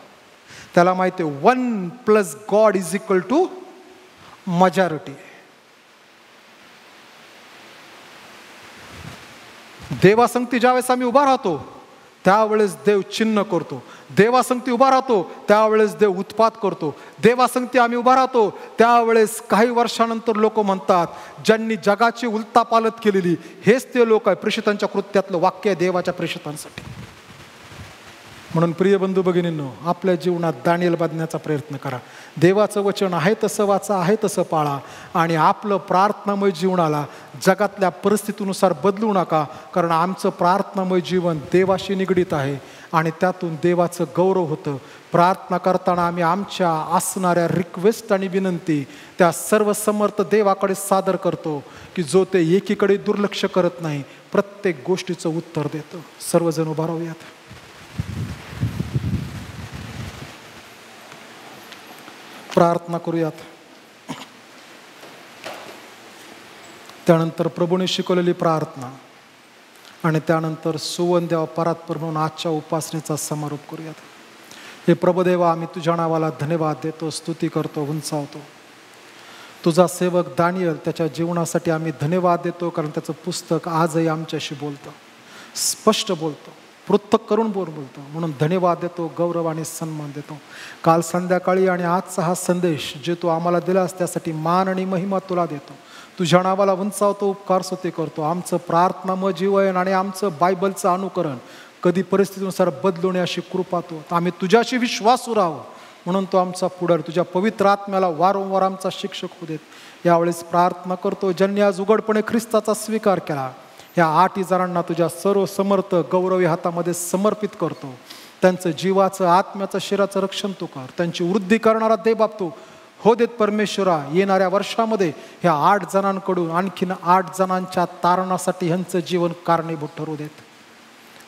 त्याला माहिती आहे 1 + गॉड = मेजॉरिटी. देवासंगती ज्यावेळेस आम्ही उभा राहतो त्यावेळेस देव चिन्ह करतो. देवासंगती उभा राहतो त्यावेळेस देव उत्पात करतो. देवासंगती आम्ही उभा राहतो त्यावेळेस काही वर्षानंतर लोक म्हणतात, ज्यांनी जगाची उलतापालत केलेली हेच ते लोक आहे. प्रेषितांच्या कृत्यातलं वाक्य आहे देवाच्या प्रेषितांसाठी. म्हणून प्रिय बंधू भगिनींनो, आपल्या जीवनात दानियल बनण्याचा प्रयत्न करा. देवाचं वचन आहे तसं वाचा, आहे तसं पाळा आणि आपलं प्रार्थनामय जीवनाला जगातल्या परिस्थितीनुसार बदलू नका. कारण आमचं प्रार्थनामय जीवन देवाशी निगडीत आहे आणि त्यातून देवाचं गौरव होतं. प्रार्थना करताना आम्ही आमच्या असणाऱ्या रिक्वेस्ट आणि विनंती त्या सर्व समर्थ देवाकडे सादर करतो, की जो ते एकीकडे दुर्लक्ष करत नाही, प्रत्येक गोष्टीचं उत्तर देतो. सर्वजण उभा राहूयात. प्रार्थना करूयात. त्यानंतर प्रभूने शिकवलेली प्रार्थना आणि त्यानंतर सुवंदेवा परात्पर म्हणून आजच्या उपासनेचा समारोप करूयात. हे प्रभुदेवा, आम्ही तुझ्या नावाला धन्यवाद देतो, स्तुती करतो, उंचावतो. तुझा सेवक दानियल, त्याच्या जीवनासाठी आम्ही धन्यवाद देतो, कारण त्याचं पुस्तक आजही आमच्याशी बोलतं, स्पष्ट बोलतं, पृथक करून बोलतो. म्हणून धन्यवाद देतो, गौरव आणि सन्मान देतो. काल संध्याकाळी आणि आजचा हा संदेश जे तू आम्हाला दिलास त्यासाठी मान आणि महिमा तुला देतो. तुझ्या नावाला उंचावतो, उपकार स्तुती करतो. आमचं प्रार्थनामय जीवन आणि आमचं बायबलचं अनुकरण कधी परिस्थितीनुसार बदलवणे अशी कृपा तू. आम्ही तुझ्याशी विश्वासू राहू म्हणून तो आमचा पुढारी. तुझ्या पवित्र आत्म्याला वारंवार आमचा शिक्षक होऊ देत. यावेळेस प्रार्थना करतो, ज्यांनी आज उघडपणे ख्रिस्ताचा स्वीकार केला, ह्या 8 जणांना तुझ्या सर्व समर्थ गौरवी हातामध्ये समर्पित करतो. त्यांचं जीवाचं, आत्म्याचं, शरीराचं रक्षण तू कर. त्यांची वृद्धी करणारा दे बाप तू हो देत परमेश्वरा. येणाऱ्या वर्षामध्ये ह्या 8 जणांकडून आणखीन 8 जणांच्या तारणासाठी ह्यांचं जीवन कारणीभूत ठरू देत.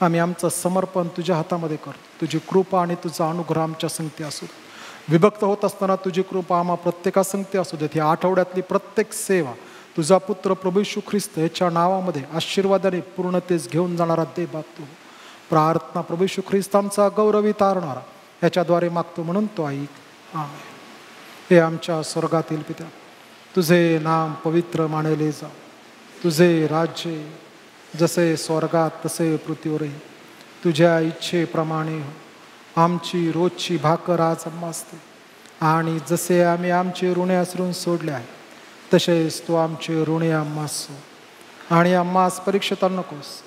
आम्ही आमचं समर्पण तुझ्या हातामध्ये करतो. तुझी कृपा आणि तुझा अनुग्रह आमच्या संगती असू देत. विभक्त होत असताना तुझी कृपा आम्हा प्रत्येकासंगती असू देत. ह्या आठवड्यातली प्रत्येक सेवा तुझा पुत्र प्रभू येशू ख्रिस्त याच्या नावामध्ये आशीर्वादाने पूर्णतेस घेऊन जाणारा दे बाप तू. प्रार्थना प्रभू येशू ख्रिस्त आमचा गौरवी तारणारा याच्याद्वारे मागतो म्हणून तो ऐक. आमेन. हे आमच्या स्वर्गातील पित्या, तुझे नाम पवित्र मानले जा. तुझे राज्य जसे स्वर्गात तसे पृथ्वीवरही. तुझ्या इच्छेप्रमाणे आमची रोजची भाकर आज आम्हास दे. आणि जसे आम्ही आमचे ऋणे असरून सोडले आहे तसेच तू आमचे ऋणे आम्हास सोड. आणि आम्हास परीक्षेत नकोस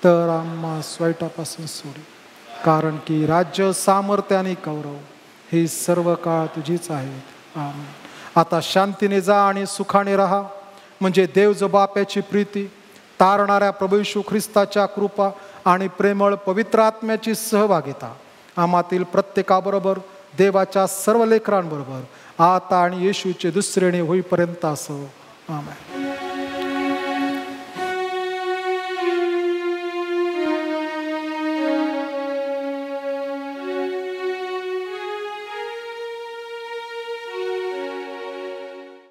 तर आम्हास वाईटापासून सोड. कारण की राज्य, सामर्थ्य आणि गौरव ही सर्व काळ तुझीच आहेत. आमेन. आता शांतीने जा आणि सुखाने राहा. म्हणजे देव जो बाप्याची प्रीती, तारणाऱ्या प्रभू येशू ख्रिस्ताच्या कृपा आणि प्रेमळ पवित्र आत्म्याची सहभागिता आम्हातील प्रत्येकाबरोबर, देवाच्या सर्व लेकरांबरोबर आता आणि येशूचे दुसरेने होईपर्यंत असो. आमेन.